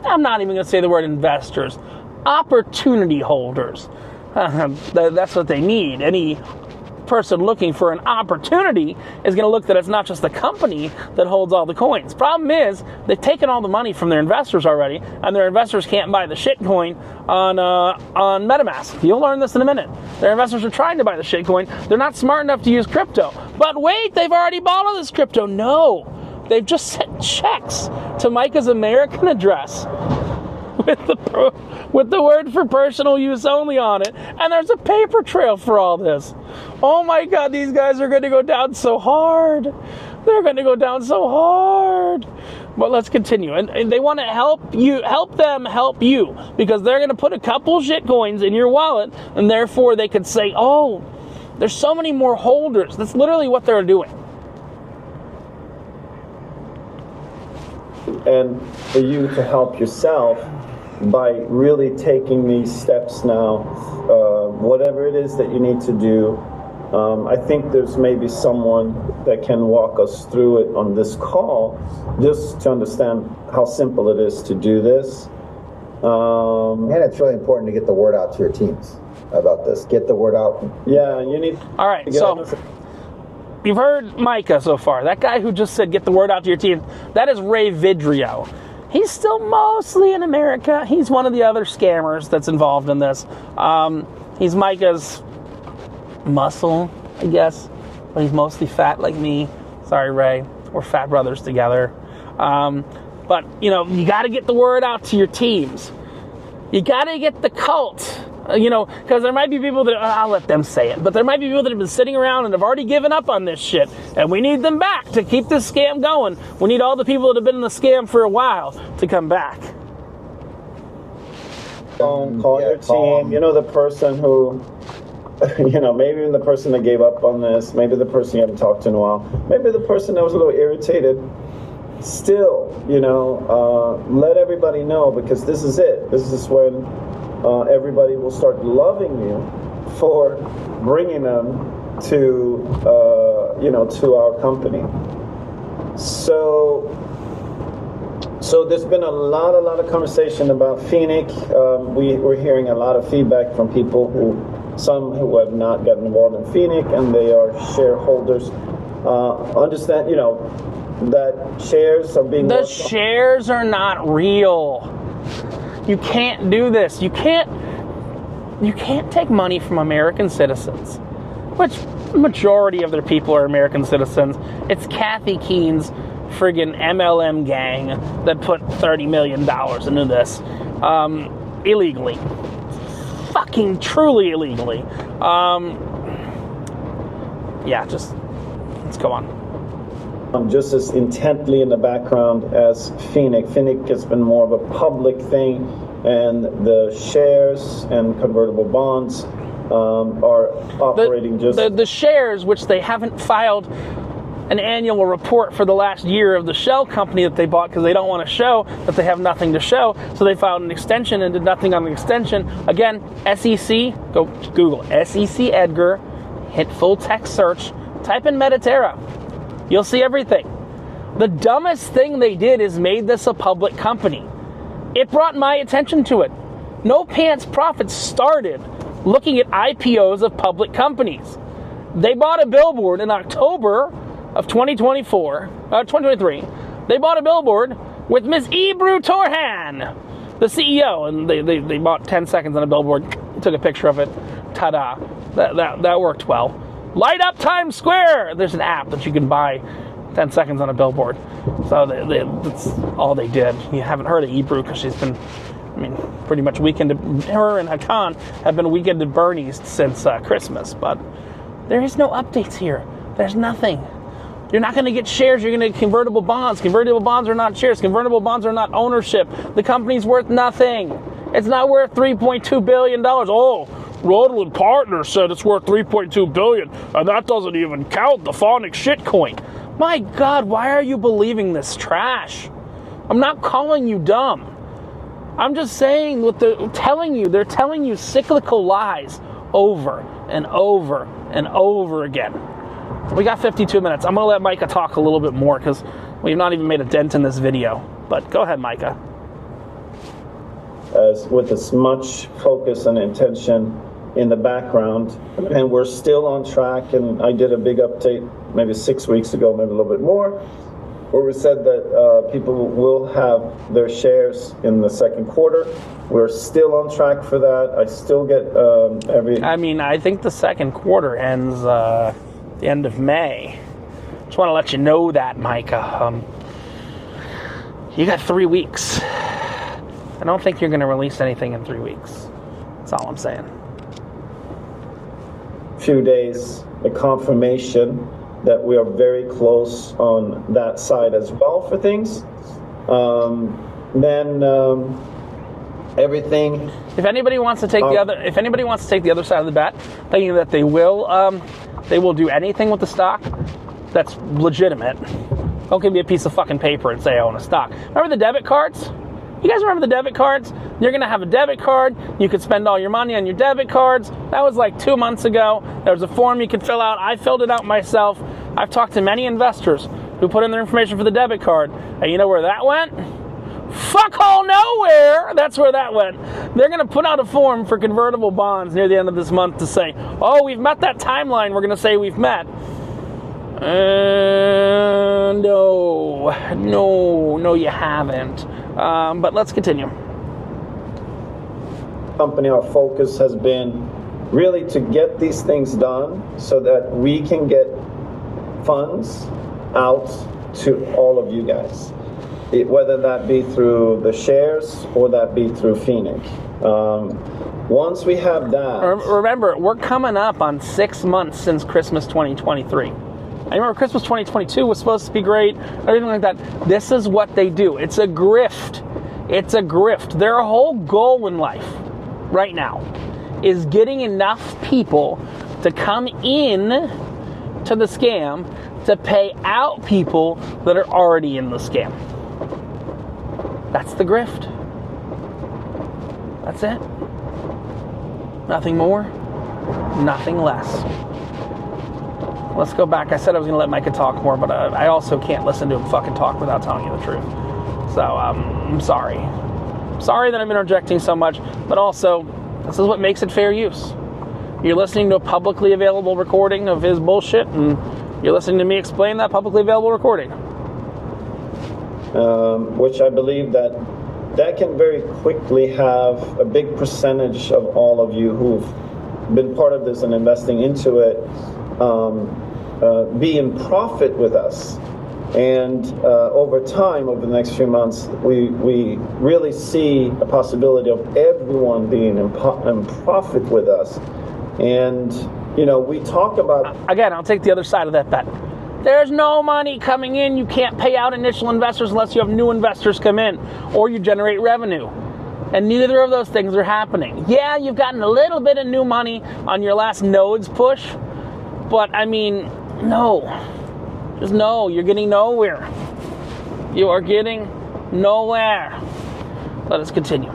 I'm not even going to say the word investors, opportunity holders. That's what they need. Any person looking for an opportunity is going to look that it's not just the company that holds all the coins. Problem is, they've taken all the money from their investors already, and their investors can't buy the shit coin on MetaMask. You'll learn this in a minute. Their investors are trying to buy the shit coin. They're not smart enough to use crypto. But wait, they've already bought all this crypto. No, they've just sent checks to Micah's American address with the word for personal use only on it, and there's a paper trail for all this. Oh my God, these guys are going to go down so hard. They're going to go down so hard. But let's continue. And they want to help them help you, because they're going to put a couple shit coins in your wallet, and therefore they could say, oh, there's so many more holders. That's literally what they're doing. And for you to help yourself by really taking these steps now, whatever it is that you need to do. I think there's maybe someone that can walk us through it on this call, just to understand how simple it is to do this. And it's really important to get the word out to your teams about this. Get the word out. Yeah, you need. All right, so you've heard Micah so far. That guy who just said get the word out to your team, that is Ray Vidrio. He's still mostly in America. He's one of the other scammers that's involved in this. He's Micah's muscle, I guess, but he's mostly fat like me. Sorry, Ray. We're fat brothers together. But, you got to get the word out to your teams. You got to get the cult. Because there might be people that, I'll let them say it, but there might be people that have been sitting around and have already given up on this shit, and we need them back to keep this scam going. We need all the people that have been in the scam for a while to come back. Call your team. The person who, maybe even the person that gave up on this, maybe the person you haven't talked to in a while, maybe the person that was a little irritated. Still, let everybody know, because this is it. This is when everybody will start loving you for bringing them to, to our company. So there's been a lot of conversation about Phoenic. We're hearing a lot of feedback from people some who have not gotten involved in Phoenic, and they are shareholders. Understand, that shares are being... The shares are not real. You can't do this. You can't take money from American citizens, which the majority of their people are American citizens. It's Kathy Keene's friggin' MLM gang that put $30 million into this illegally. Fucking truly illegally. Just let's go on. Just as intently in the background as Phoenic. Phoenic has been more of a public thing, and the shares and convertible bonds are operating the shares, which they haven't filed an annual report for the last year of the shell company that they bought, because they don't want to show that they have nothing to show, so they filed an extension and did nothing on the extension. Again, SEC, go Google SEC Edgar, hit full text search, type in Metaterra. You'll see everything. The dumbest thing they did is made this a public company. It brought my attention to it. No Pants Profits started looking at IPOs of public companies. They bought a billboard in October of 2023. They bought a billboard with Ms. Ebru Torhan, the CEO, and they bought 10 seconds on a billboard, took a picture of it, ta-da. That worked well. Light up Times Square! There's an app that you can buy 10 seconds on a billboard. So that's all they did. You haven't heard of Ebru because she's been, pretty much her and Hakan have been weekend at Bernie's since Christmas, but there is no updates here. There's nothing. You're not going to get shares. You're going to get convertible bonds. Convertible bonds are not shares. Convertible bonds are not ownership. The company's worth nothing. It's not worth $3.2 billion. Oh, Roland Partners said it's worth $3.2 billion, and that doesn't even count the Phoenic shitcoin. My God, why are you believing this trash? I'm not calling you dumb. I'm just saying what they're telling you. They're telling you cyclical lies over and over and over again. We got 52 minutes. I'm going to let Micah talk a little bit more because we've not even made a dent in this video. But go ahead, Micah. With as much focus and intention in the background, and we're still on track, and I did a big update maybe 6 weeks ago, maybe a little bit more, where we said that people will have their shares in the second quarter. We're still on track for that. I still get I think the second quarter ends the end of May. Just want to let you know that, Micah. You got 3 weeks. I don't think you're going to release anything in 3 weeks. That's all I'm saying. Few days, a confirmation that we are very close on that side as well for things. Then everything. If anybody wants to take the other side of the bet, thinking that they will do anything with the stock that's legitimate, don't give me a piece of fucking paper and say I own a stock. Remember the debit cards? You guys remember the debit cards? You're going to have a debit card. You could spend all your money on your debit cards. That was like 2 months ago. There was a form you could fill out. I filled it out myself. I've talked to many investors who put in their information for the debit card. And you know where that went? Fuck all nowhere. That's where that went. They're going to put out a form for convertible bonds near the end of this month to say, oh, we've met that timeline we're going to say we've met. No, you haven't. But let's continue. Company, our focus has been really to get these things done so that we can get funds out to all of you guys, whether that be through the shares or that be through Phoenic. Once we have that... Remember, we're coming up on 6 months since Christmas 2023. I remember Christmas 2022 was supposed to be great, everything like that. This is what they do. It's a grift. It's a grift. Their whole goal in life right now is getting enough people to come in to the scam to pay out people that are already in the scam. That's the grift. That's it. Nothing more, nothing less. Let's go back. I said I was going to let Micah talk more, but I also can't listen to him fucking talk without telling you the truth. So, I'm sorry. Sorry that I'm interjecting so much, but also, this is what makes it fair use. You're listening to a publicly available recording of his bullshit, and you're listening to me explain that publicly available recording. Which I believe that can very quickly have a big percentage of all of you who've been part of this and investing into it be in profit with us. And over time, over the next few months, we really see a possibility of everyone being in profit with us. And, we talk about... Again, I'll take the other side of that bet. There's no money coming in. You can't pay out initial investors unless you have new investors come in or you generate revenue. And neither of those things are happening. Yeah, you've gotten a little bit of new money on your last nodes push, but no. Just no, you're getting nowhere. You are getting nowhere. Let us continue.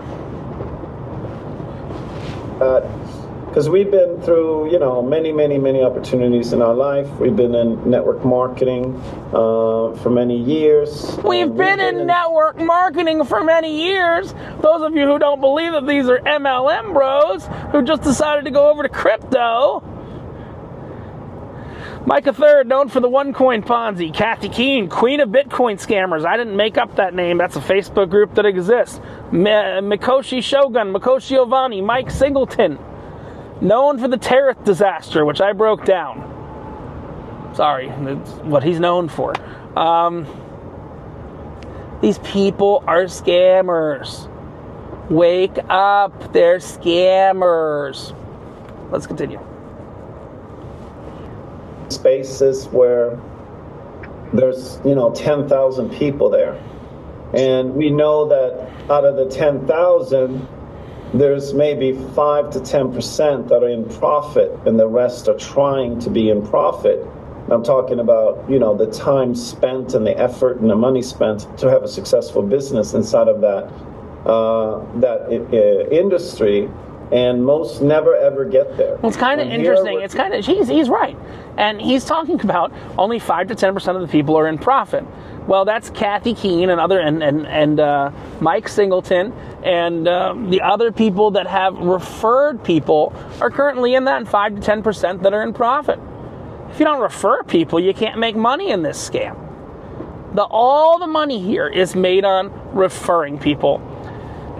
because we've been through, many opportunities in our life. We've been in network marketing for many years. We've been in network marketing for many years. Those of you who don't believe that these are MLM bros who just decided to go over to crypto. Micah Third, known for the OneCoin Ponzi. Kathy Keene, queen of Bitcoin scammers. I didn't make up that name. That's a Facebook group that exists. Mikoshi Shogun, Mikoshi Ovani, Mike Singleton, known for the Terra disaster, which I broke down. Sorry, that's what he's known for. These people are scammers. Wake up, they're scammers. Let's continue. Spaces where there's 10,000 people there, and we know that out of the 10,000 there's maybe 5 to 10% that are in profit, and the rest are trying to be in profit. I'm talking about the time spent and the effort and the money spent to have a successful business inside of that industry. And most never ever get there. Well, it's kind of interesting. It's kind of he's right, and he's talking about only 5 to 10% of the people are in profit. Well, that's Kathy Keene and other and Mike Singleton and the other people that have referred people are currently in that 5 to 10% that are in profit. If you don't refer people, you can't make money in this scam. All the money here is made on referring people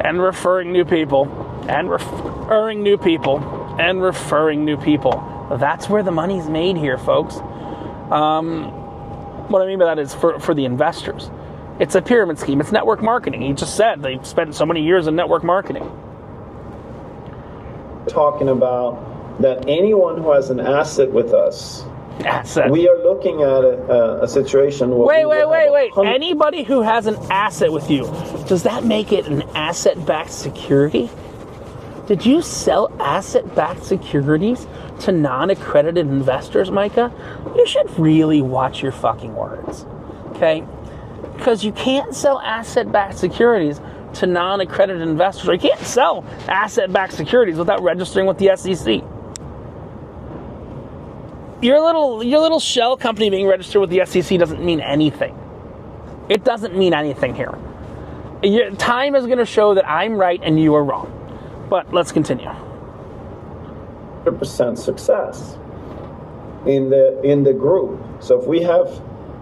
and referring new people. And referring new people, and referring new people. That's where the money's made here, folks. What I mean by that is for the investors. It's a pyramid scheme. It's network marketing. He just said they spent so many years in network marketing. Talking about that anyone who has an asset with us, we are looking at a situation where wait. Anybody who has an asset with you, does that make it an asset-backed security? Did you sell asset-backed securities to non-accredited investors, Micah? You should really watch your fucking words, okay? Because you can't sell asset-backed securities to non-accredited investors. Or you can't sell asset-backed securities without registering with the SEC. Your little shell company being registered with the SEC doesn't mean anything. It doesn't mean anything here. Time is going to show that I'm right and you are wrong. But let's continue. 100% success in the group. So if we have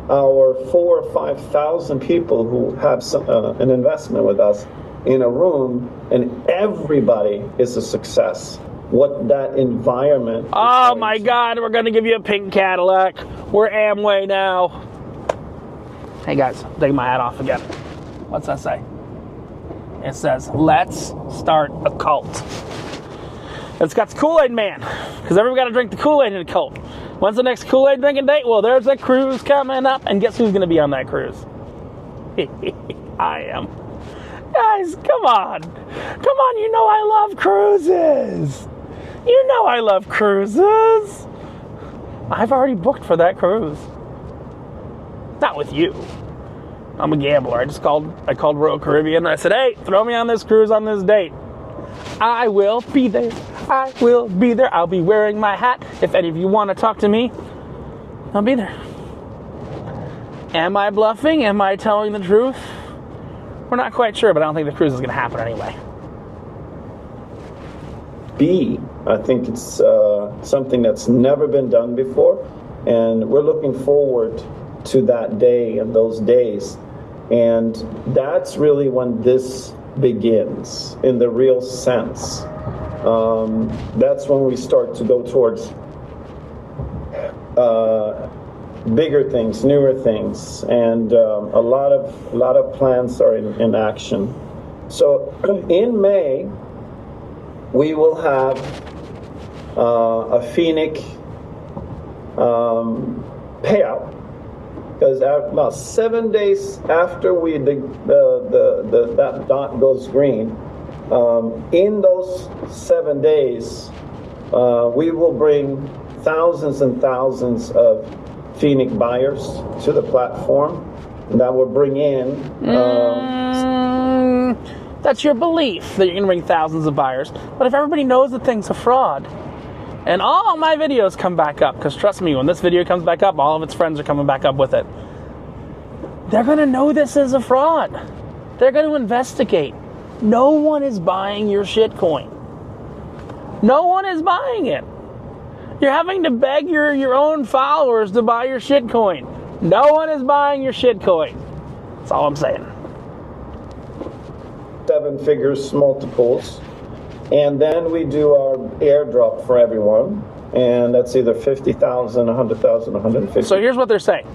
our 4,000 or 5,000 people who have an investment with us in a room, and everybody is a success, what that environment. Oh my God! We're gonna give you a pink Cadillac. We're Amway now. Hey guys, take my hat off again. What's that say? It says, let's start a cult. It's got the Kool-Aid Man, because everybody got to drink the Kool-Aid in a cult. When's the next Kool-Aid drinking date? Well, there's a cruise coming up, and guess who's going to be on that cruise? I am. Guys, come on. Come on, you know I love cruises. You know I love cruises. I've already booked for that cruise. Not with you. I'm a gambler. I called Royal Caribbean and I said, hey, throw me on this cruise on this date. I will be there. I will be there. I'll be wearing my hat. If any of you want to talk to me, I'll be there. Am I bluffing? Am I telling the truth? We're not quite sure, but I don't think the cruise is going to happen anyway. I think it's something that's never been done before, and we're looking forward to that day and those days. And that's really when this begins in the real sense. That's when we start to go towards bigger things, newer things, and a lot of plans are in action. So in May, we will have a Phoenic payout, because about 7 days after that dot goes green, in those 7 days, we will bring thousands and thousands of Phoenic buyers to the platform, and that will bring in. That's your belief that you're going to bring thousands of buyers. But if everybody knows the thing's a fraud, and all my videos come back up, because trust me, when this video comes back up, all of its friends are coming back up with it. They're going to know this is a fraud. They're going to investigate. No one is buying your shitcoin. No one is buying it. You're having to beg your own followers to buy your shitcoin. No one is buying your shitcoin. That's all I'm saying. 7 figures multiples, and then we do our airdrop for everyone, and that's either 50,000, 100,000, 150. So here's what they're saying.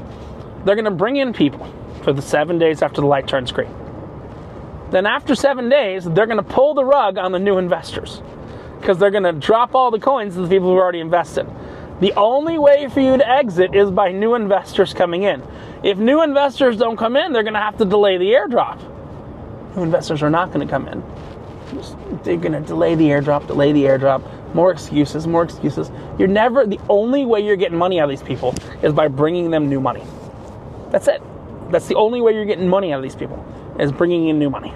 They're going to bring in people for the 7 days after the light turns green. Then after 7 days, they're going to pull the rug on the new investors, because they're going to drop all the coins to the people who already invested. The only way for you to exit is by new investors coming in. If new investors don't come in, they're going to have to delay the airdrop. New investors are not going to come in. They're going to delay the airdrop, more excuses. You're never, the only way you're getting money out of these people is by bringing them new money. That's it. That's the only way you're getting money out of these people, is bringing in new money.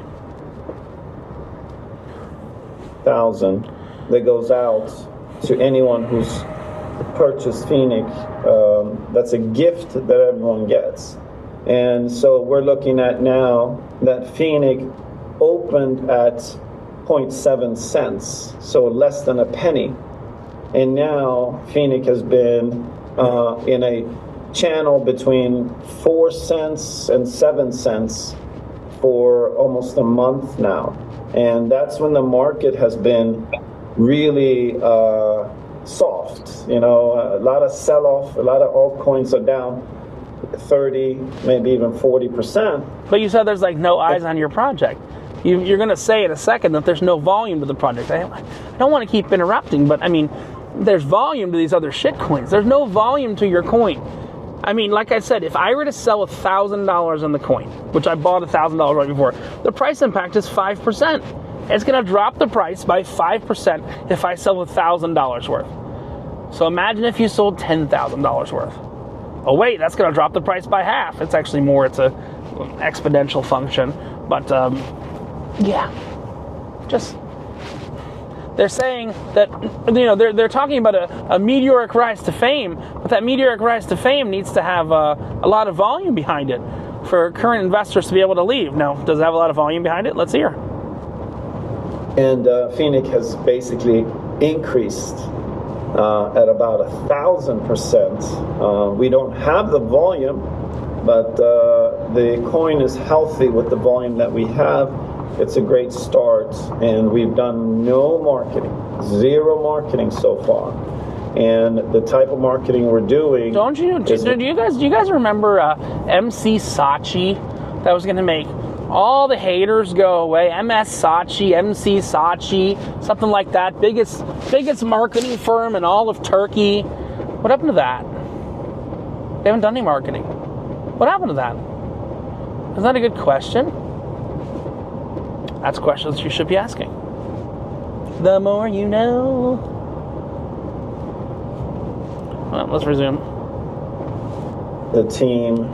1,000 that goes out to anyone who's purchased Phoenic. That's a gift that everyone gets. And so we're looking at now that Phoenic opened at 0.7 cents, so less than a penny. And now Phoenic has been in a channel between 4 cents and 7 cents for almost a month now. And that's when the market has been really soft. You know, a lot of sell-off, a lot of altcoins are down 30, maybe even 40%. But you said there's like no eyes on your project. You're going to say in a second that there's no volume to the project. I don't want to keep interrupting, but I mean, there's volume to these other shit coins. There's no volume to your coin. I mean, like I said, if I were to sell $1,000 on the coin, which I bought $1,000 right before, the price impact is 5%. It's going to drop the price by 5% if I sell $1,000 worth. So imagine if you sold $10,000 worth. Oh wait, that's going to drop the price by half. It's actually more, it's a exponential function. But yeah, just, they're saying that, you know, they're talking about a meteoric rise to fame, but that meteoric rise to fame needs to have a lot of volume behind it for current investors to be able to leave. Now, does it have a lot of volume behind it? Let's hear. And Phoenic has basically increased at about 1,000%. We don't have the volume, but the coin is healthy with the volume that we have. It's a great start, and we've done no marketing, 0 marketing so far. And the type of marketing we're doing. Do you guys remember MC Saatchi that was going to make all the haters go away? MS Saatchi, MC Saatchi, something like that. Biggest marketing firm in all of Turkey. What happened to that? They haven't done any marketing. What happened to that? Is that a good question? That's questions you should be asking. The more you know. Well, let's resume. The team,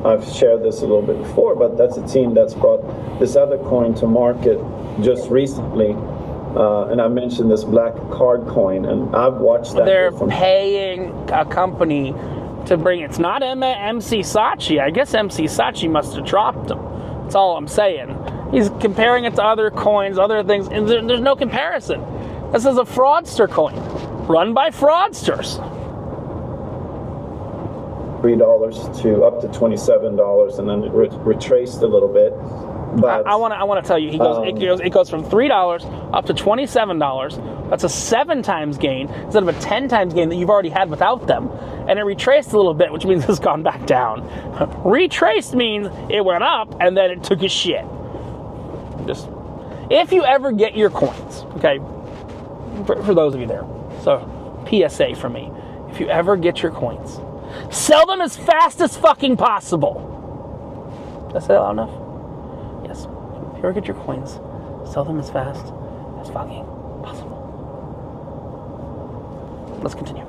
I've shared this a little bit before, but that's a team that's brought this other coin to market just recently. And I mentioned this black card coin, and I've watched that. They're paying a company to bring it. It's not MC Saatchi. I guess MC Saatchi must have dropped them. That's all I'm saying. He's comparing it to other coins, other things, and there's no comparison. This is a fraudster coin, run by fraudsters. $3 to up to $27, and then it retraced a little bit. But I want to tell you, it goes from $3 up to $27. That's a 7 times gain instead of a 10 times gain that you've already had without them. And it retraced a little bit, which means it's gone back down. Retraced means it went up and then it took a shit. Just, if you ever get your coins, okay, for those of you there, so PSA from me, if you ever get your coins, sell them as fast as fucking possible. Did I say that loud enough? Yes. If you ever get your coins, sell them as fast as fucking possible. Let's continue.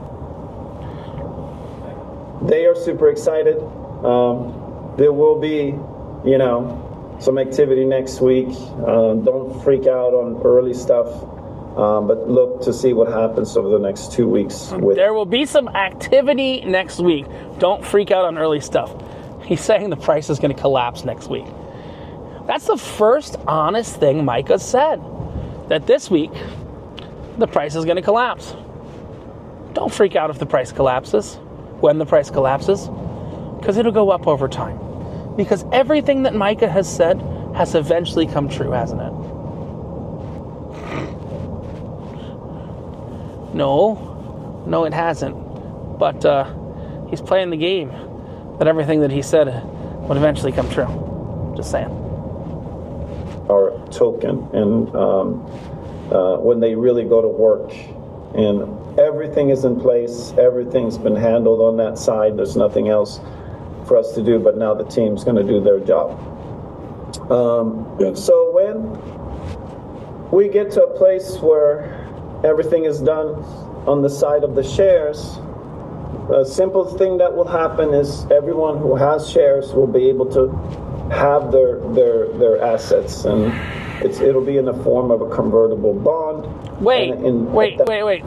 They are super excited. There will be, some activity next week. Don't freak out on early stuff, but look to see what happens over the next 2 weeks. There will be some activity next week. Don't freak out on early stuff. He's saying the price is going to collapse next week. That's the first honest thing Micah said, that this week the price is going to collapse. Don't freak out if the price collapses, when the price collapses, because it'll go up over time. Because everything that Micah has said has eventually come true, hasn't it? No, it hasn't. But he's playing the game that everything that he said would eventually come true. Just saying. Our token, and when they really go to work, and everything is in place, everything's been handled on that side, there's nothing else for us to do, but now the team's going to do their job. So when we get to a place where everything is done on the side of the shares, a simple thing that will happen is everyone who has shares will be able to have their assets, and it'll be in the form of a convertible bond. Wait.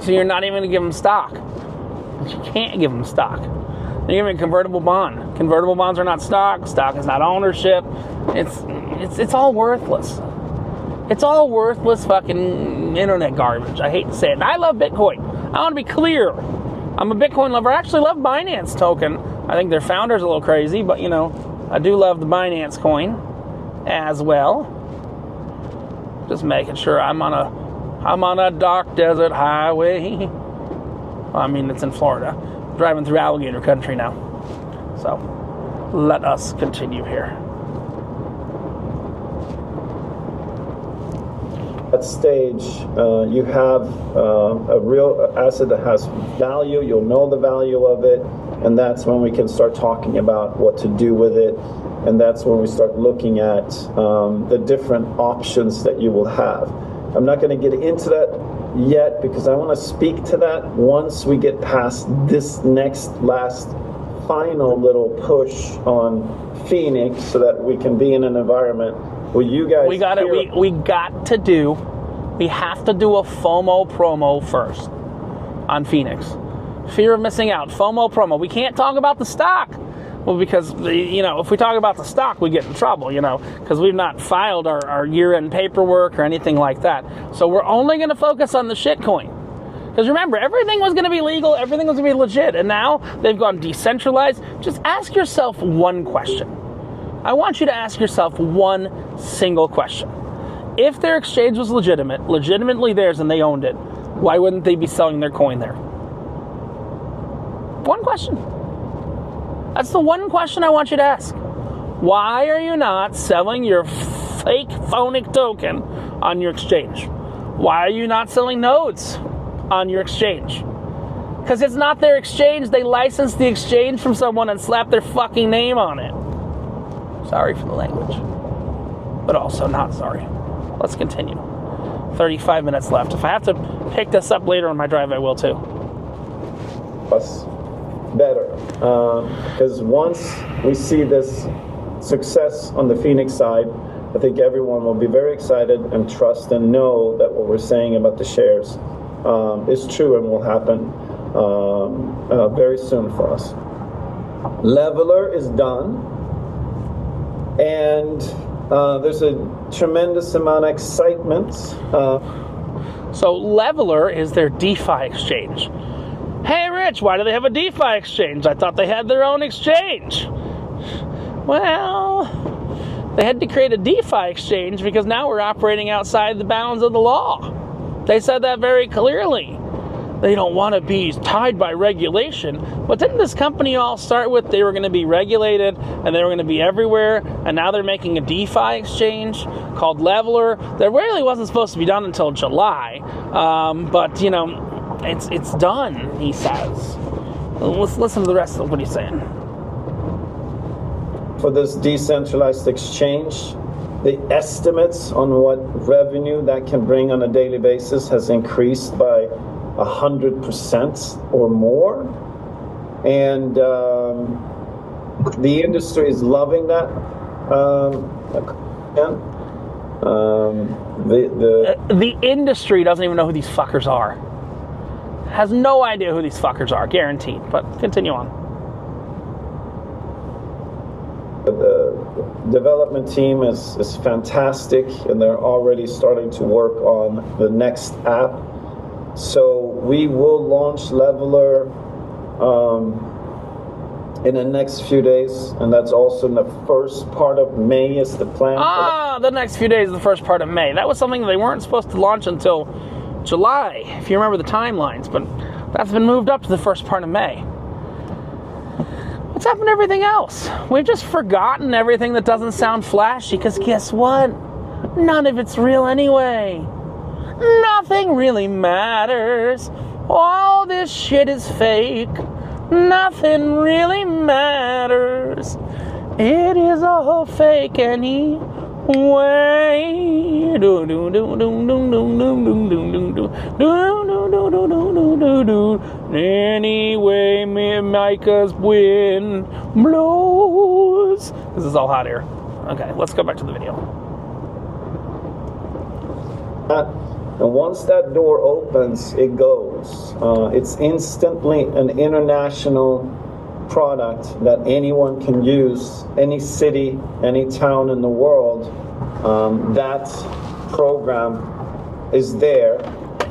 So you're not even going to give them stock? You can't give them stock. You're giving a convertible bond. Convertible bonds are not stock. Stock is not ownership. It's all worthless. It's all worthless fucking internet garbage. I hate to say it. And I love Bitcoin. I want to be clear. I'm a Bitcoin lover. I actually love Binance token. I think their founder's a little crazy, but I do love the Binance coin as well. Just making sure I'm on a dark desert highway. I mean, it's in Florida. Driving through alligator country now. So, let us continue here. At stage, you have a real asset that has value. You'll know the value of it, and that's when we can start talking about what to do with it. And that's when we start looking at the different options that you will have. I'm not going to get into that yet because I want to speak to that once we get past this last final little push on Phoenix, so that we can be in an environment where you guys we have to do a FOMO promo first on Phoenix. Fear of missing out. FOMO promo. We can't talk about the stock. Well, because, if we talk about the stock, we get in trouble, because we've not filed our year-end paperwork or anything like that. So we're only going to focus on the shitcoin. Because remember, everything was going to be legal, everything was going to be legit, and now they've gone decentralized. Just ask yourself one question. I want you to ask yourself one single question. If their exchange was legitimately theirs, and they owned it, why wouldn't they be selling their coin there? One question. That's the one question I want you to ask. Why are you not selling your fake Phoenic token on your exchange? Why are you not selling nodes on your exchange? Because it's not their exchange. They licensed the exchange from someone and slapped their fucking name on it. Sorry for the language, but also not sorry. Let's continue. 35 minutes left. If I have to pick this up later on my drive, I will too. Us better, because once we see this success on the Phoenix side, I think everyone will be very excited and trust and know that what we're saying about the shares is true and will happen very soon for us. Leveler is done, and there's a tremendous amount of excitement. So Leveler is their DeFi exchange. Hey, Rich, why do they have a DeFi exchange? I thought they had their own exchange. Well, they had to create a DeFi exchange because now we're operating outside the bounds of the law. They said that very clearly. They don't want to be tied by regulation. But didn't this company all start with they were going to be regulated and they were going to be everywhere, and now they're making a DeFi exchange called Leveler that really wasn't supposed to be done until July. But, it's done, he says. Let's listen to the rest of what he's saying. For this decentralized exchange, the estimates on what revenue that can bring on a daily basis has increased by 100% or more. And the industry is loving that. The industry doesn't even know who these fuckers are. Has no idea who these fuckers are, guaranteed. But continue on. The development team is fantastic, and they're already starting to work on the next app. So we will launch Leveler in the next few days, and that's also in the first part of May is the plan. The next few days is the first part of May. That was something they weren't supposed to launch until July, if you remember the timelines, but that's been moved up to the first part of May. What's happened to everything else? We've just forgotten everything that doesn't sound flashy, because guess what? None of it's real anyway. Nothing really matters. All this shit is fake. Nothing really matters. It is all fake anyway. Anyway, Micah's wind blows. This is all hot air. Okay, let's go back to the video. And once that door opens, it goes. It's instantly an international product that anyone can use, any city, any town in the world. That program is there,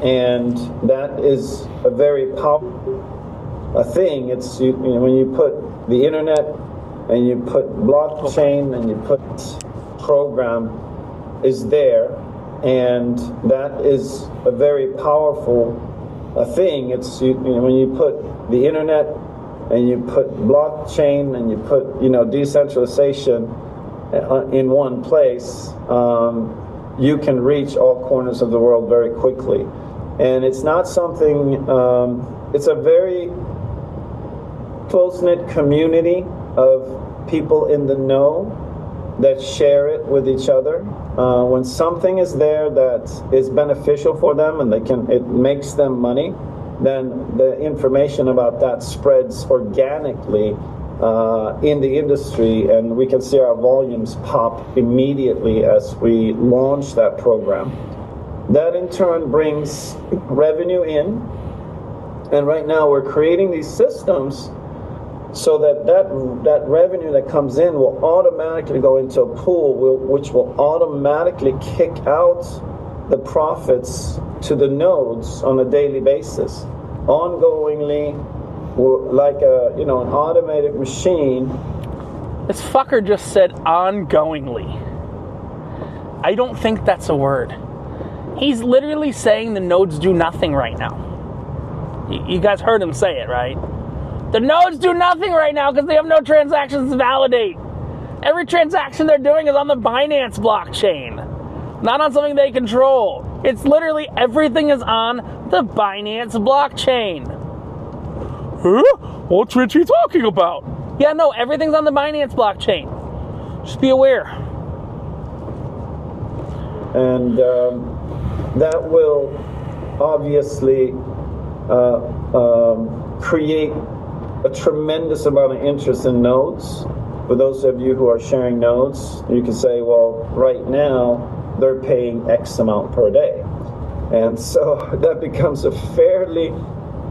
and that is a very powerful thing. It's when you put the internet and you put blockchain and you put program is there, and that is a very powerful thing. It's when you put the internet and you put blockchain and you put decentralization in one place, you can reach all corners of the world very quickly. And it's not something, it's a very close-knit community of people in the know that share it with each other. When something is there that is beneficial for them and it makes them money, then the information about that spreads organically in the industry, and we can see our volumes pop immediately as we launch that program. That in turn brings revenue in, and right now we're creating these systems so that revenue that comes in will automatically go into a pool which will automatically kick out the profits to the nodes on a daily basis, ongoingly, like an automated machine. This fucker just said ongoingly. I don't think that's a word. He's literally saying the nodes do nothing right now. You guys heard him say it, right? The nodes do nothing right now because they have no transactions to validate. Every transaction they're doing is on the Binance blockchain, not on something they control. It's literally everything is on the Binance blockchain. Huh? What's Richie talking about? Yeah, no, everything's on the Binance blockchain. Just be aware. And that will obviously create a tremendous amount of interest in nodes. For those of you who are sharing nodes, you can say, well, right now they're paying X amount per day. And so that becomes a fairly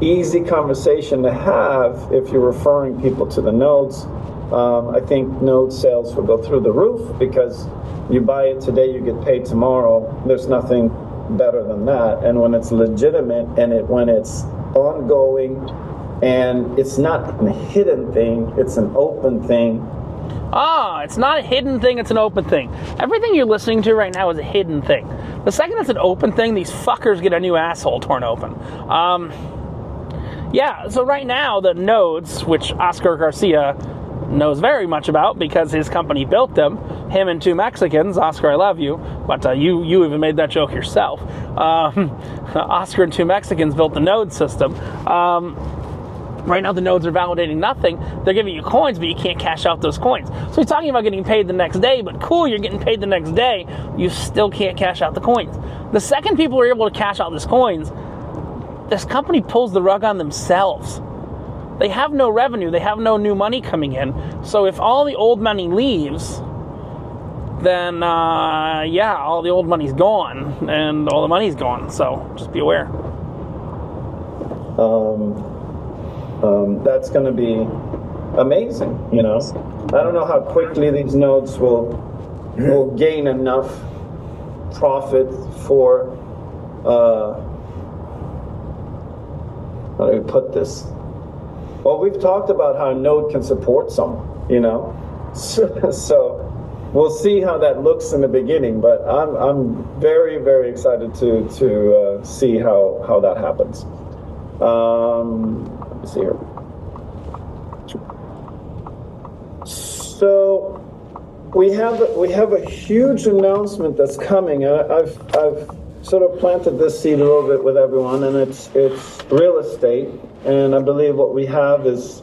easy conversation to have if you're referring people to the nodes. I think node sales will go through the roof because you buy it today, you get paid tomorrow. There's nothing better than that. And when it's legitimate and when it's ongoing and it's not a hidden thing, it's an open thing. It's not a hidden thing, it's an open thing. Everything you're listening to right now is a hidden thing. The second it's an open thing, these fuckers get a new asshole torn open. So right now, the nodes, which Oscar Garcia knows very much about because his company built them, him and two Mexicans, Oscar, I love you, but you even made that joke yourself. Oscar and two Mexicans built the node system. Right now, the nodes are validating nothing. They're giving you coins, but you can't cash out those coins. So he's talking about getting paid the next day, but cool, you're getting paid the next day. You still can't cash out the coins. The second people are able to cash out these coins, this company pulls the rug on themselves. They have no revenue. They have no new money coming in. So if all the old money leaves, then yeah, all the old money's gone, and all the money's gone. So just be aware. That's going to be amazing. You know, I don't know how quickly these nodes will gain enough profit for. How do we put this? Well, we've talked about how a node can support someone, you know, so we'll see how that looks in the beginning. But I'm very, very excited to see how that happens. Let me see here. So we have a huge announcement that's coming. I've sort of planted this seed a little bit with everyone, and it's real estate. And I believe what we have is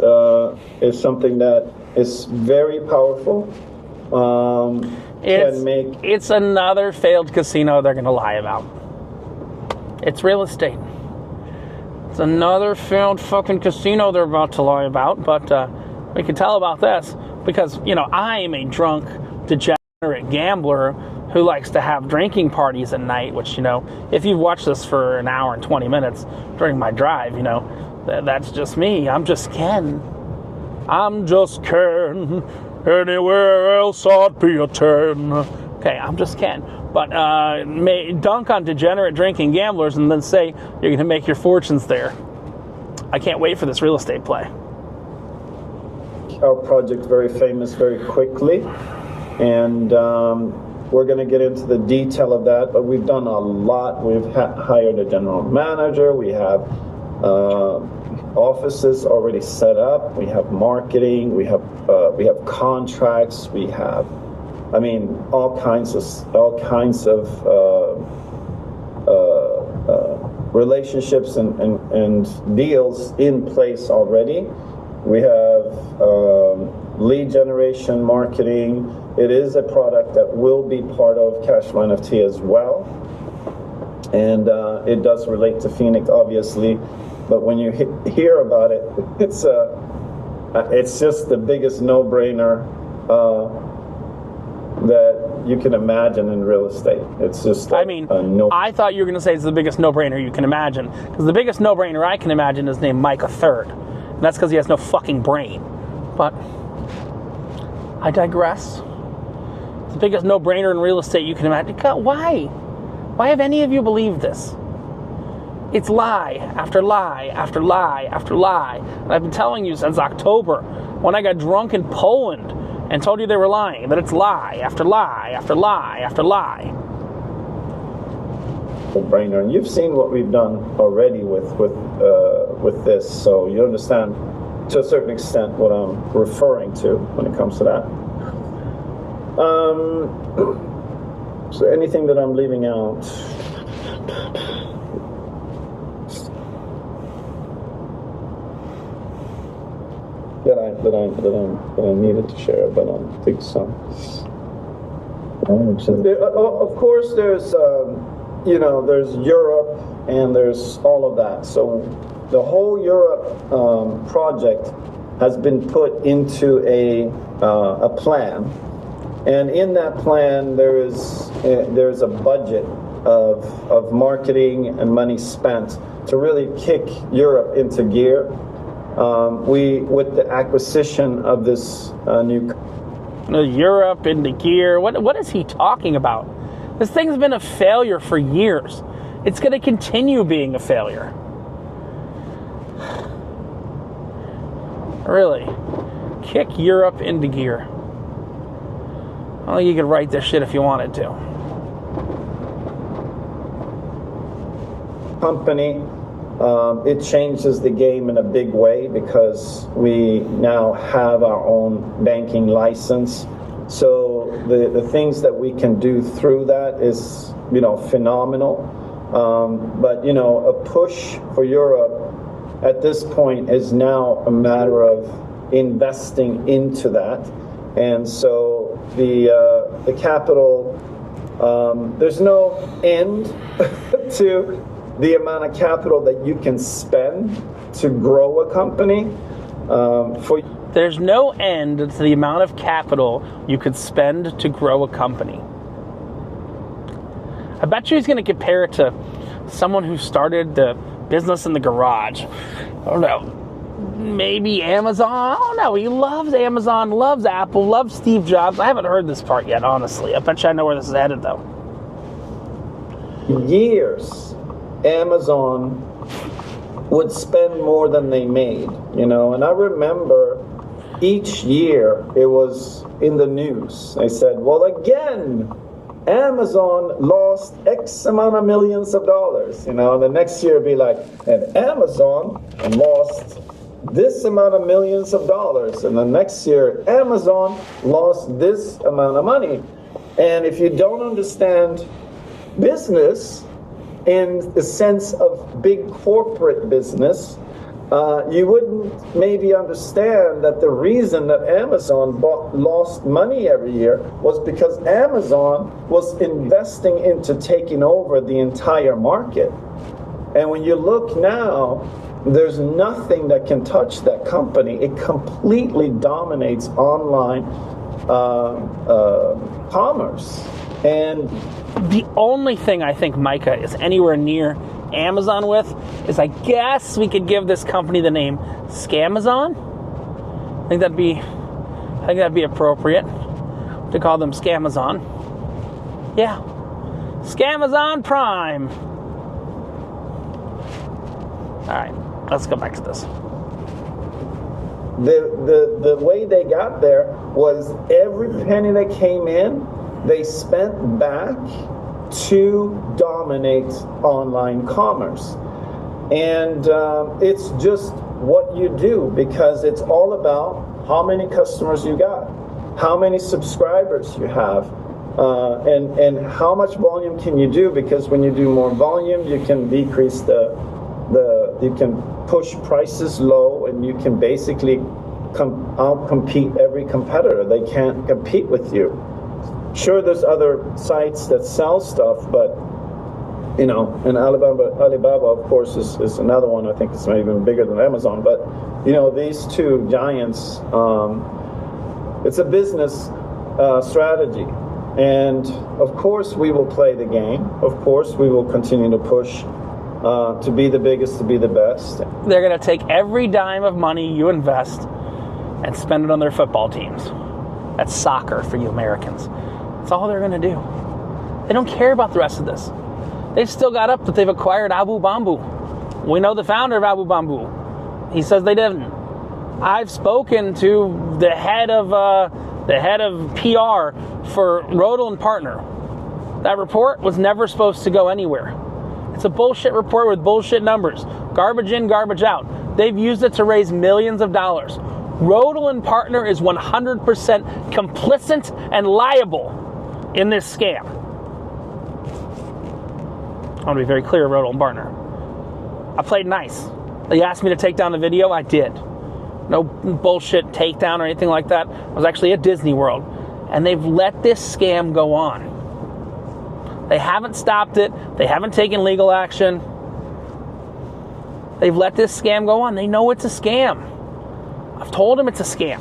something that is very powerful. It's another failed casino they're going to lie about. It's real estate. It's another failed fucking casino they're about to lie about. But we can tell about this because, you know, I am a drunk, degenerate gambler who likes to have drinking parties at night, which, you know, if you've watched this for an hour and 20 minutes during my drive, you know, that's just me. I'm just Ken. I'm just Ken. Anywhere else I'd be a 10. Okay, I'm just Ken. But dunk on degenerate drinking gamblers and then say you're going to make your fortunes there. I can't wait for this real estate play. Our project's very famous very quickly, and we're going to get into the detail of that, but we've done a lot. We've hired a general manager. We have offices already set up. We have marketing. We have contracts. We have, I mean, all kinds of relationships and deals in place already. We have lead generation, marketing. It is a product that will be part of Cashflow NFT as well. And it does relate to Phoenic, obviously. But when you hear about it, it's just the biggest no-brainer that you can imagine in real estate. It's just I thought you were going to say it's the biggest no-brainer you can imagine. Because the biggest no-brainer I can imagine is named Mike III. And that's because he has no fucking brain. But I digress. The biggest no-brainer in real estate you can imagine. God, why? Why have any of you believed this? It's lie after lie after lie after lie. And I've been telling you since October when I got drunk in Poland and told you they were lying, that it's lie after lie after lie after lie. No-brainer. And you've seen what we've done already with this, so you understand to a certain extent what I'm referring to when it comes to that. So anything that I'm leaving out? That I needed to share, but I don't think so. Of course, there's there's Europe and there's all of that. So the whole Europe project has been put into a plan, and in that plan there's a budget of marketing and money spent to really kick Europe into gear. With the acquisition of this new Europe into gear. What is he talking about? This thing's been a failure for years. It's going to continue being a failure. Really. Kick Europe into gear. Well, you could write this shit if you wanted to. Company. It changes the game in a big way because we now have our own banking license. So the things that we can do through that is, phenomenal. But, a push for Europe at this point is now a matter of investing into that. And so the capital, there's no end to the amount of capital that you can spend to grow a company. There's no end to the amount of capital you could spend to grow a company. I bet you he's going to compare it to someone who started the business in the garage. I don't know. Maybe Amazon? I don't know. He loves Amazon, loves Apple, loves Steve Jobs. I haven't heard this part yet, honestly. I bet you I know where this is headed, though. Years, Amazon would spend more than they made, you know, and I remember each year it was in the news. They said, well, again, Amazon lost X amount of millions of dollars, you know, and the next year it'd be like, and Amazon lost this amount of millions of dollars, and the next year Amazon lost this amount of money. And if you don't understand business in the sense of big corporate business, you wouldn't maybe understand that the reason that Amazon lost money every year was because Amazon was investing into taking over the entire market. And when you look now, there's nothing that can touch that company. It completely dominates online commerce. And the only thing I think Micah is anywhere near Amazon with is, I guess we could give this company the name Scamazon. I think that'd be appropriate to call them Scamazon. Yeah, Scamazon Prime. All right, let's go back to this. The way they got there was every penny that came in, they spent back to dominate online commerce. And it's just what you do, because it's all about how many customers you got, how many subscribers you have, and how much volume can you do, because when you do more volume, you can decrease you can push prices low, and you can basically out-compete every competitor. They can't compete with you. Sure, there's other sites that sell stuff, but, you know, and Alibaba, of course, is another one. I think it's even bigger than Amazon. But, you know, these two giants, it's a business strategy. And, of course, we will play the game. Of course, we will continue to push to be the biggest, to be the best. They're going to take every dime of money you invest and spend it on their football teams. That's soccer for you Americans. That's all they're going to do. They don't care about the rest of this. They've still got up that they've acquired Abu Bamboo. We know the founder of Abu Bamboo. He says they didn't. I've spoken to the head of PR for Rodel and Partner. That report was never supposed to go anywhere. It's a bullshit report with bullshit numbers. Garbage in, garbage out. They've used it to raise millions of dollars. Rodel and Partner is 100% complicit and liable in this scam. I want to be very clear, Rodel and Partner. I played nice. They asked me to take down the video, I did. No bullshit takedown or anything like that. I was actually at Disney World. And they've let this scam go on. They haven't stopped it. They haven't taken legal action. They've let this scam go on. They know it's a scam. I've told them it's a scam.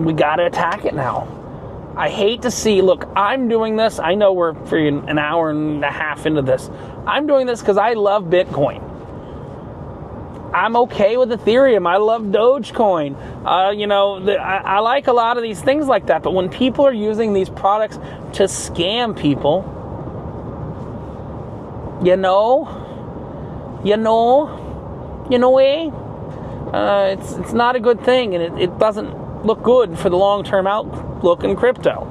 We got to attack it now. I hate to see, look, I'm doing this. I know we're an hour and a half into this. I'm doing this because I love Bitcoin. I'm okay with Ethereum. I love Dogecoin. I like a lot of these things like that. But when people are using these products to scam people, it's not a good thing, and it doesn't look good for the long-term outlook in crypto.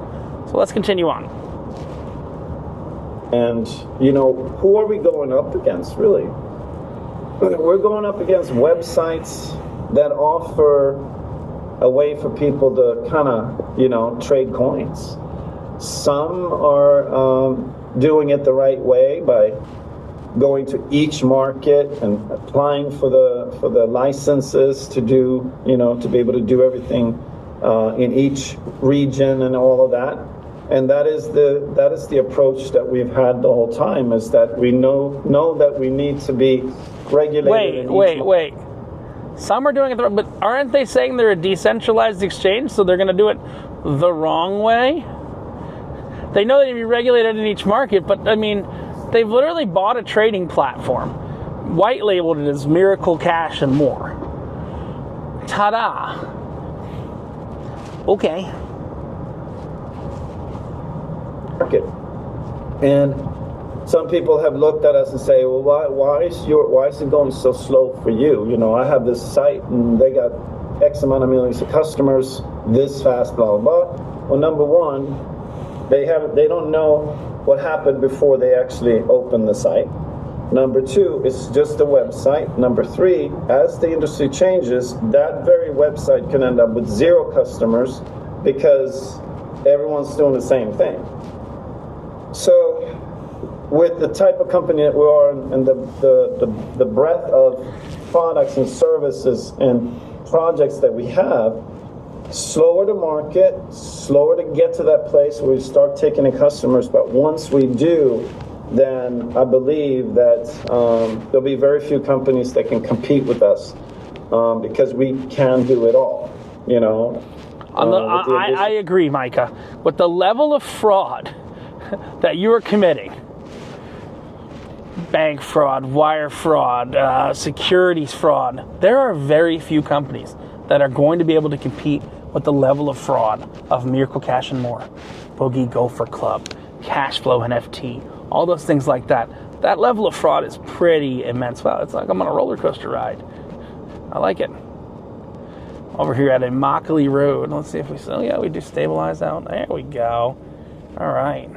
So let's continue on. And, who are we going up against, really? We're going up against websites that offer a way for people to kind of, trade coins. Some are doing it the right way by going to each market and applying for the licenses to do, to be able to do everything in each region and all of that. And that is the approach that we've had the whole time, is that we know that we need to be regulated. Wait. Some are doing it, but aren't they saying they're a decentralized exchange, so they're going to do it the wrong way? They know they need to be regulated in each market, but I mean, they've literally bought a trading platform, white labeled it as Miracle Cash and More. Ta-da! Okay. Market. And some people have looked at us and say, well, why is it going so slow for you? You know, I have this site and they got X amount of millions of customers this fast, blah, blah, blah. Well, number one, they don't know what happened before they actually opened the site. Number two, it's just a website. Number three, as the industry changes, that very website can end up with 0 customers because everyone's doing the same thing. So with the type of company that we are and the breadth of products and services and projects that we have, slower to market, slower to get to that place where we start taking in customers. But once we do, then I believe that there'll be very few companies that can compete with us because we can do it all, you know. I agree, Micah. With the level of fraud that you are committing, bank fraud, wire fraud, securities fraud, there are very few companies that are going to be able to compete with the level of fraud of Miracle Cash and More, Boogie Gopher Club, Cashflow NFT, all those things like that. That level of fraud is pretty immense. Wow, it's like I'm on a roller coaster ride. I like it. Over here at Immokalee Road. Let's see if we still, yeah, we do stabilize out. There we go. All right.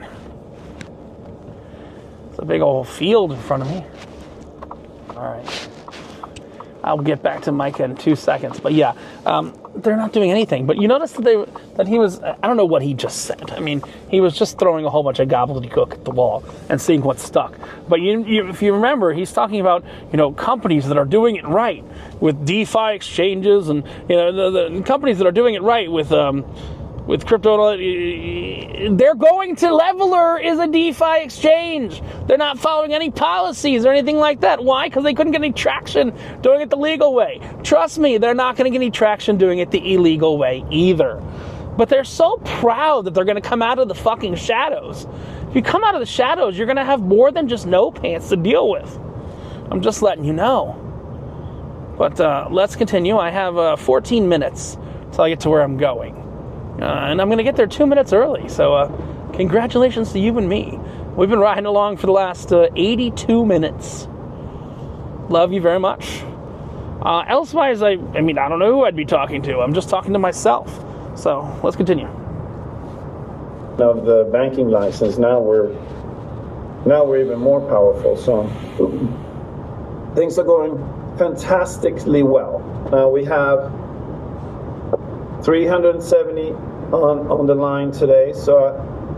It's a big old field in front of me. All right. I'll get back to Micah in 2 seconds. But yeah, they're not doing anything. But you notice that he was, I don't know what he just said. I mean, he was just throwing a whole bunch of gobbledygook at the wall and seeing what stuck. But if you remember, he's talking about, you know, companies that are doing it right with DeFi exchanges and, you know, the companies that are doing it right with crypto. They're going to Leveler is a DeFi exchange. They're not following any policies or anything like that. Why? Because they couldn't get any traction doing it the legal way. Trust me, they're not going to get any traction doing it the illegal way either. But they're so proud that they're going to come out of the fucking shadows. If you come out of the shadows, you're going to have more than just no pants to deal with. I'm just letting you know. But let's continue. I have 14 minutes till I get to where I'm going. And I'm going to get there 2 minutes early. So congratulations to you and me. We've been riding along for the last 82 minutes. Love you very much. Elsewise, I mean, I don't know who I'd be talking to. I'm just talking to myself. So let's continue. Of the banking license, now we're even more powerful. So things are going fantastically well. We have 370 on the line today, so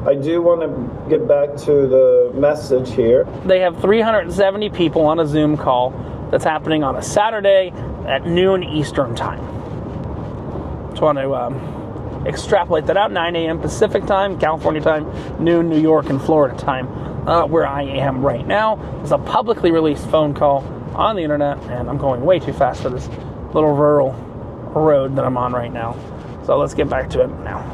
I do want to get back to the message here. They have 370 people on a Zoom call that's happening on a Saturday at noon Eastern time. Just want to extrapolate that out. 9 a.m. Pacific time, California time, noon New York and Florida time, where I am right now. It's a publicly released phone call on the internet, and I'm going way too fast for this little rural road that I'm on right now. So let's get back to it now.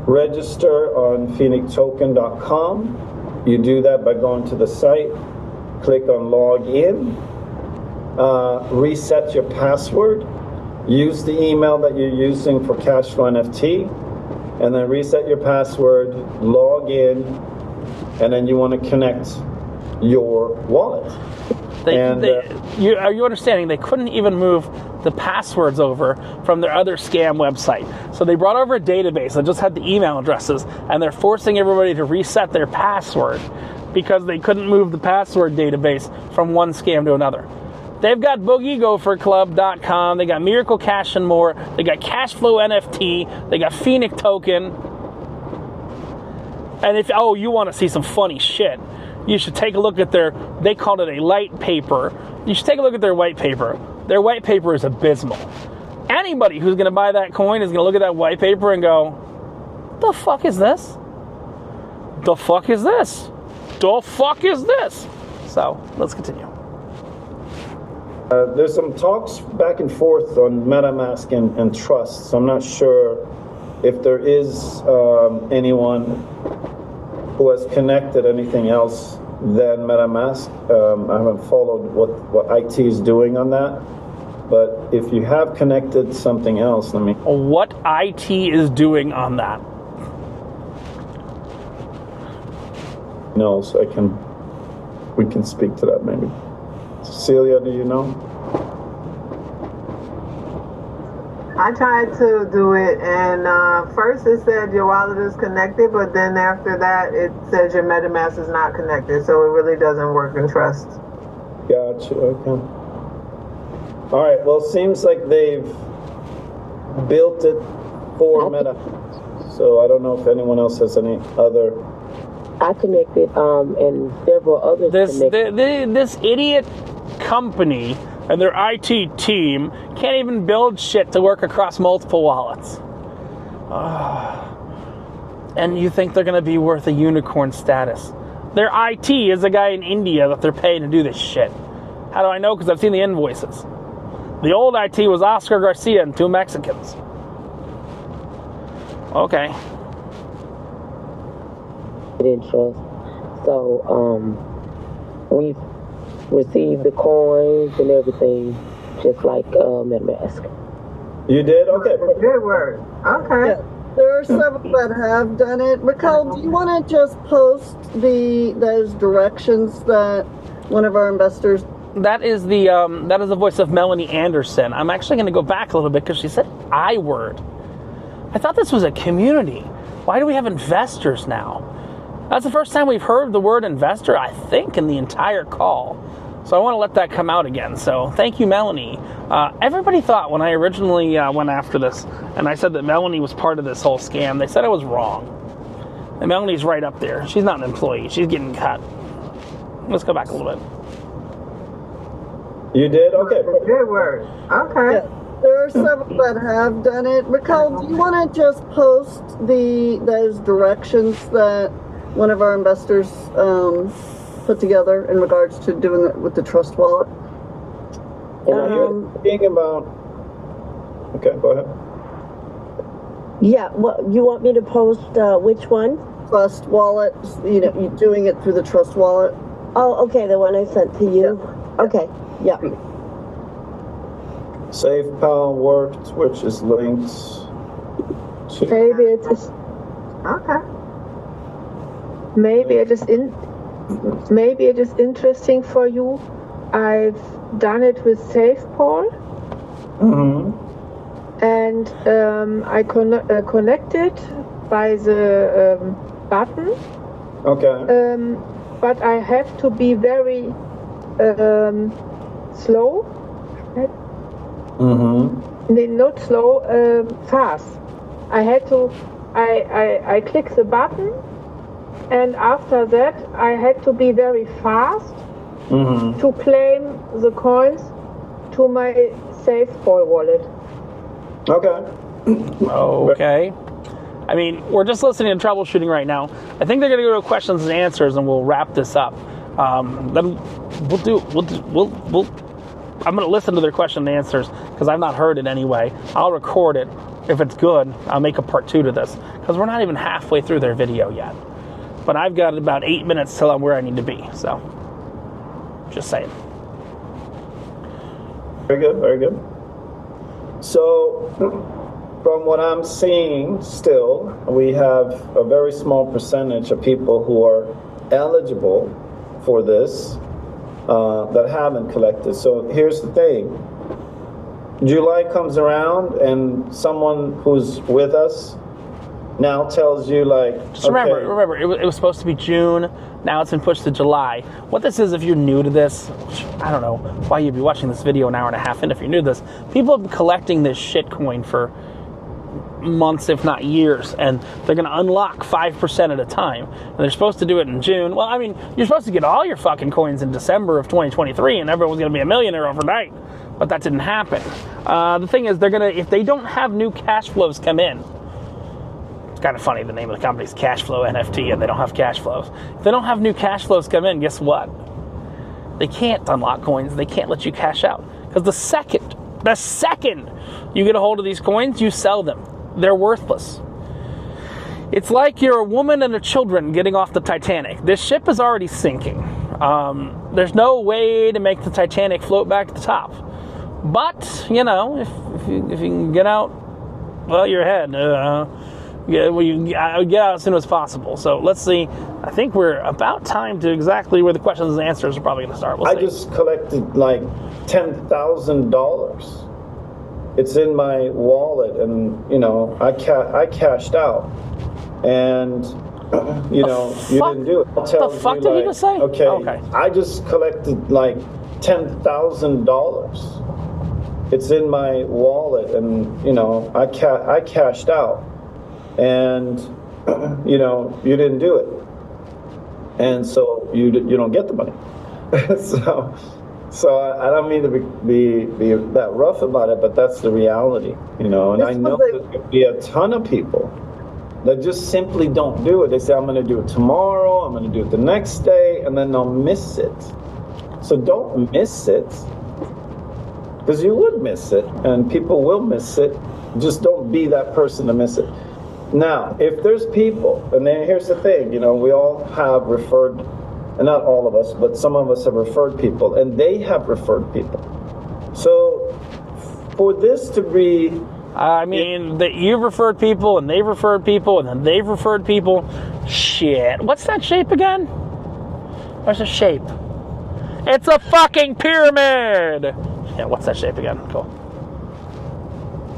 Register on phoenictoken.com. You do that by going to the site, click on log in, reset your password, use the email that you're using for Cashflow NFT, and then reset your password, log in, and then you want to connect your wallet. Are you understanding? They couldn't even move the passwords over from their other scam website. So they brought over a database that just had the email addresses, and they're forcing everybody to reset their password because they couldn't move the password database from one scam to another. They've got BoogieGopherClub.com. They got Miracle Cash and More. They got Cashflow NFT. They got Phoenic Token. And if you want to see some funny shit, you should take a look at they called it a light paper. You should take a look at their white paper. Their white paper is abysmal. Anybody who's going to buy that coin is going to look at that white paper and go, the fuck is this? The fuck is this? The fuck is this? So, let's continue. There's some talks back and forth on MetaMask and Trust, so I'm not sure if there is anyone who has connected anything else than MetaMask. I haven't followed what IT is doing on that, but if you have connected something else, let me... What IT is doing on that? No, so we can speak to that maybe. Cecilia, do you know? I tried to do it, and first it said your wallet is connected, but then after that it says your MetaMask is not connected, so it really doesn't work in Trust. Gotcha, okay. All right, well, it seems like they've built it for Meta, so I don't know if anyone else has any other... I connected, and several others connected. This idiot company and their IT team can't even build shit to work across multiple wallets. And you think they're going to be worth a unicorn status. Their IT is a guy in India that they're paying to do this shit. How do I know? Because I've seen the invoices. The old IT was Oscar Garcia and 2 Mexicans. Okay. In Trust. So, we've received the coins and everything, just like MetaMask. You did? Okay. Good work. Okay. Yeah. There are several that have done it. Raquel, do you want to just post those directions that one of our investors? That is the voice of Melanie Anderson. I'm actually going to go back a little bit because she said I word. I thought this was a community. Why do we have investors now? That's the first time we've heard the word investor, I think, in the entire call. So I want to let that come out again. So thank you, Melanie. Everybody thought when I originally went after this, and I said that Melanie was part of this whole scam, they said I was wrong. And Melanie's right up there. She's not an employee. She's getting cut. Let's go back a little bit. You did? Okay. Good work. Okay. Yeah. There are several that have done it. Raquel, do you want to just post those directions that one of our investors put together in regards to doing it with the Trust wallet? Thinking about... Okay, go ahead. Yeah, well, you want me to post which one? Trust wallet, you doing it through the Trust wallet. Oh, okay, the one I sent to you. Yeah. Okay, yeah. SafePal worked, which is linked to... Maybe it is. Okay. Maybe it is interesting for you. I've done it with SafePal, and I connected by the button. Okay. But I have to be very slow. Not slow, fast. I had to. I click the button. And after that, I had to be very fast to claim the coins to my SafePal wallet. Okay. Okay. I mean, we're just listening to troubleshooting right now. I think they're going to go to questions and answers, and we'll wrap this up. Then I'm going to listen to their question and answers because I've not heard it anyway. I'll record it. If it's good, I'll make a part 2 to this because we're not even halfway through their video yet. But I've got about 8 minutes till I'm where I need to be. So, just saying. Very good, very good. So, from what I'm seeing still, we have a very small percentage of people who are eligible for this that haven't collected. So here's the thing. July comes around and someone who's with us now tells you like... Just remember, it was supposed to be June. Now it's been pushed to July. What this is, if you're new to this, which I don't know why you'd be watching this video an hour and a half in if you're new to this. People have been collecting this shitcoin for months, if not years, and they're going to unlock 5% at a time. And they're supposed to do it in June. Well, I mean, you're supposed to get all your fucking coins in December of 2023, and everyone's going to be a millionaire overnight. But that didn't happen. The thing is, they're going to, if they don't have new cash flows come in, it's kind of funny, the name of the company's Cash Flow NFT, and they don't have cash flows. If they don't have new cash flows come in, guess what? They can't unlock coins. They can't let you cash out Because the second you get a hold of these coins, you sell them. They're worthless. It's like you're a woman and a children getting off the Titanic. This ship is already sinking. There's no way to make the Titanic float back to the top. But, you know, if you can get out, well, you're ahead. You get out as soon as possible. So let's see. I think we're about time to exactly where the questions and answers are probably going to start. I just collected like $10,000. It's in my wallet, and you know, I cashed out, and you know, you didn't do it. I'll tell the fuck you, did like, you just say? Okay, I just collected like $10,000. It's in my wallet, and you know, I cashed out, and you know, you didn't do it, and so you don't get the money. So I don't mean to be that rough about it, but that's the reality, you know. And I know there's going to be a ton of people that just simply don't do it. They say, I'm going to do it tomorrow, I'm going to do it the next day, and then they'll miss it. So don't miss it, because you would miss it, and people will miss it. Just don't be that person to miss it. Now, if there's people, and then here's the thing, you know, we all have referred, and not all of us, but some of us have referred people, and they have referred people. So for this to be... I mean, that you've referred people, and they've referred people, and then they've referred people. Shit. What's that shape again? Where's the shape? It's a fucking pyramid! Yeah, what's that shape again? Cool.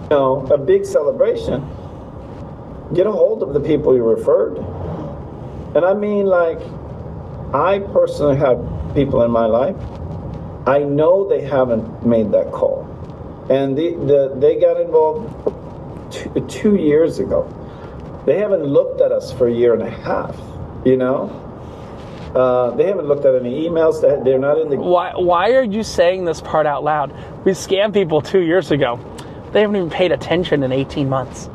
You know, a big celebration. Get a hold of the people you referred. And I mean, like, I personally have people in my life, I know they haven't made that call. And they got involved 2 years ago. They haven't looked at us for a year and a half, you know? They haven't looked at any emails. They're not in the... Why are you saying this part out loud? We scammed people 2 years ago. They haven't even paid attention in 18 months.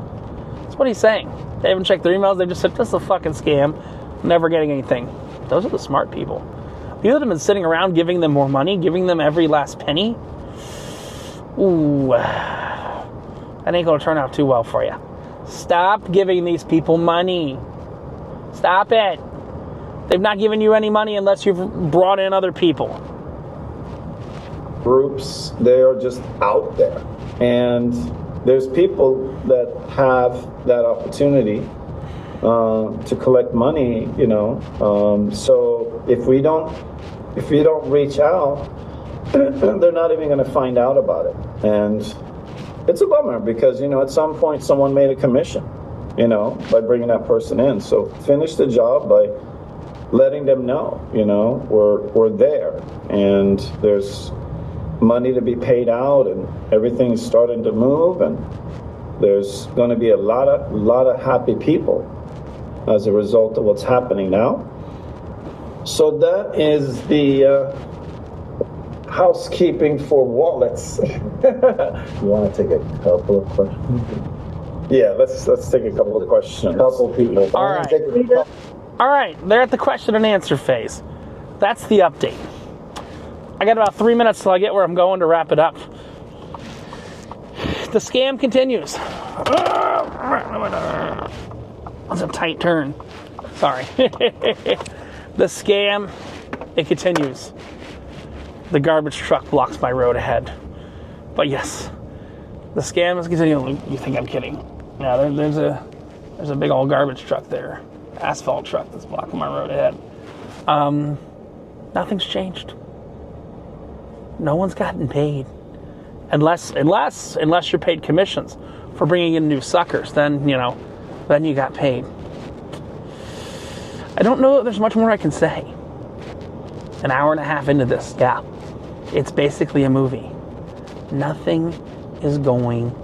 That's what he's saying. They haven't checked their emails. They just said, this is a fucking scam. Never getting anything. Those are the smart people. People that have been sitting around giving them more money, giving them every last penny. Ooh, that ain't going to turn out too well for you. Stop giving these people money. Stop it. They've not given you any money unless you've brought in other people. Groups, they are just out there. And there's people that have that opportunity to collect money, you know. So if we don't reach out, they're not even going to find out about it. And it's a bummer because, you know, at some point someone made a commission, you know, by bringing that person in. So finish the job by letting them know, you know, we're there, and there's money to be paid out, and everything's starting to move, and there's going to be a lot of happy people as a result of what's happening now. So that is the housekeeping for wallets. You want to take a couple of questions? Yeah, let's take a couple of questions. A couple people. All right. All right, they're at the question and answer phase. That's the update. I got about 3 minutes till I get where I'm going to wrap it up. The scam continues. That's a tight turn. Sorry. The scam, it continues. The garbage truck blocks my road ahead. But yes, the scam is continuing. You think I'm kidding? Yeah, there's a big old garbage truck there. Asphalt truck that's blocking my road ahead. Nothing's changed. No one's gotten paid. Unless you're paid commissions for bringing in new suckers, then you got paid. I don't know that there's much more I can say. An hour and a half into this, yeah. It's basically a movie. Nothing is going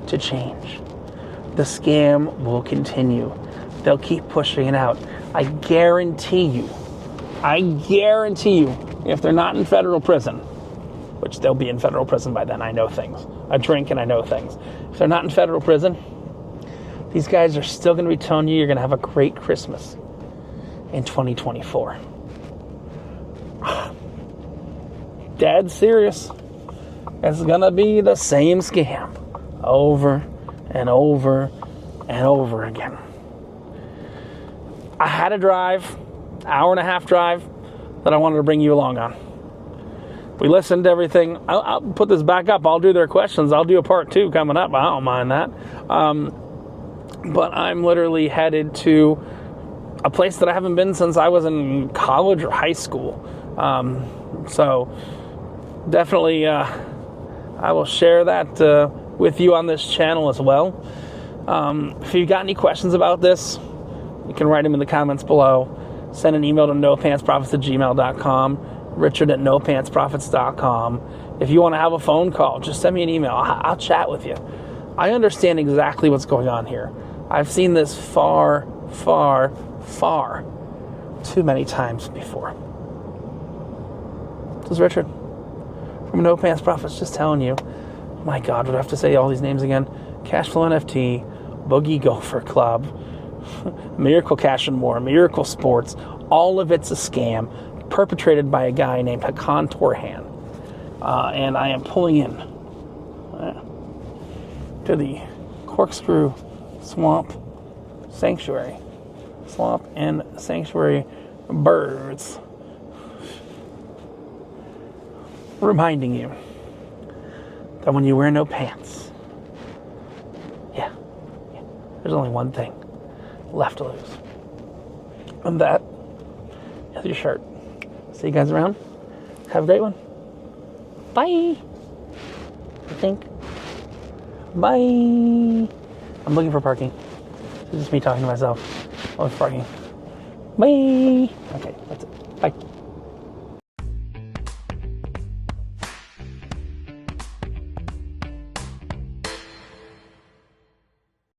to change. The scam will continue. They'll keep pushing it out. I guarantee you, if they're not in federal prison, which they'll be in federal prison by then, I know things. I drink and I know things. If they're not in federal prison, these guys are still going to be telling you you're going to have a great Christmas in 2024. Dead serious. It's gonna be the same scam over and over and over again. I had a drive, hour and a half drive, that I wanted to bring you along on. We listened to everything. I'll put this back up. I'll do their questions. I'll do a part 2 coming up. I don't mind that. But I'm literally headed to a place that I haven't been since I was in college or high school. So definitely I will share that with you on this channel as well. If you've got any questions about this, you can write them in the comments below. Send an email to nopantsprofits@gmail.com, richard@nopantsprofits.com. If you want to have a phone call, just send me an email. I'll chat with you. I understand exactly what's going on here. I've seen this far, far, far too many times before. This is Richard from No Pants Profits, just telling you. My God, would I have to say all these names again? Cashflow NFT, Boogie Gopher Club, Miracle Cash and More, Miracle Sports. All of it's a scam perpetrated by a guy named Hakan Torhan. And I am pulling in to the Corkscrew Swamp Sanctuary. Swamp and Sanctuary birds. Reminding you that when you wear no pants, there's only one thing left to lose. And that is your shirt. See you guys around. Have a great one. Bye. I think. Bye. I'm looking for parking. This is just me talking to myself. I'm looking for parking. Bye. Okay, that's it. Bye.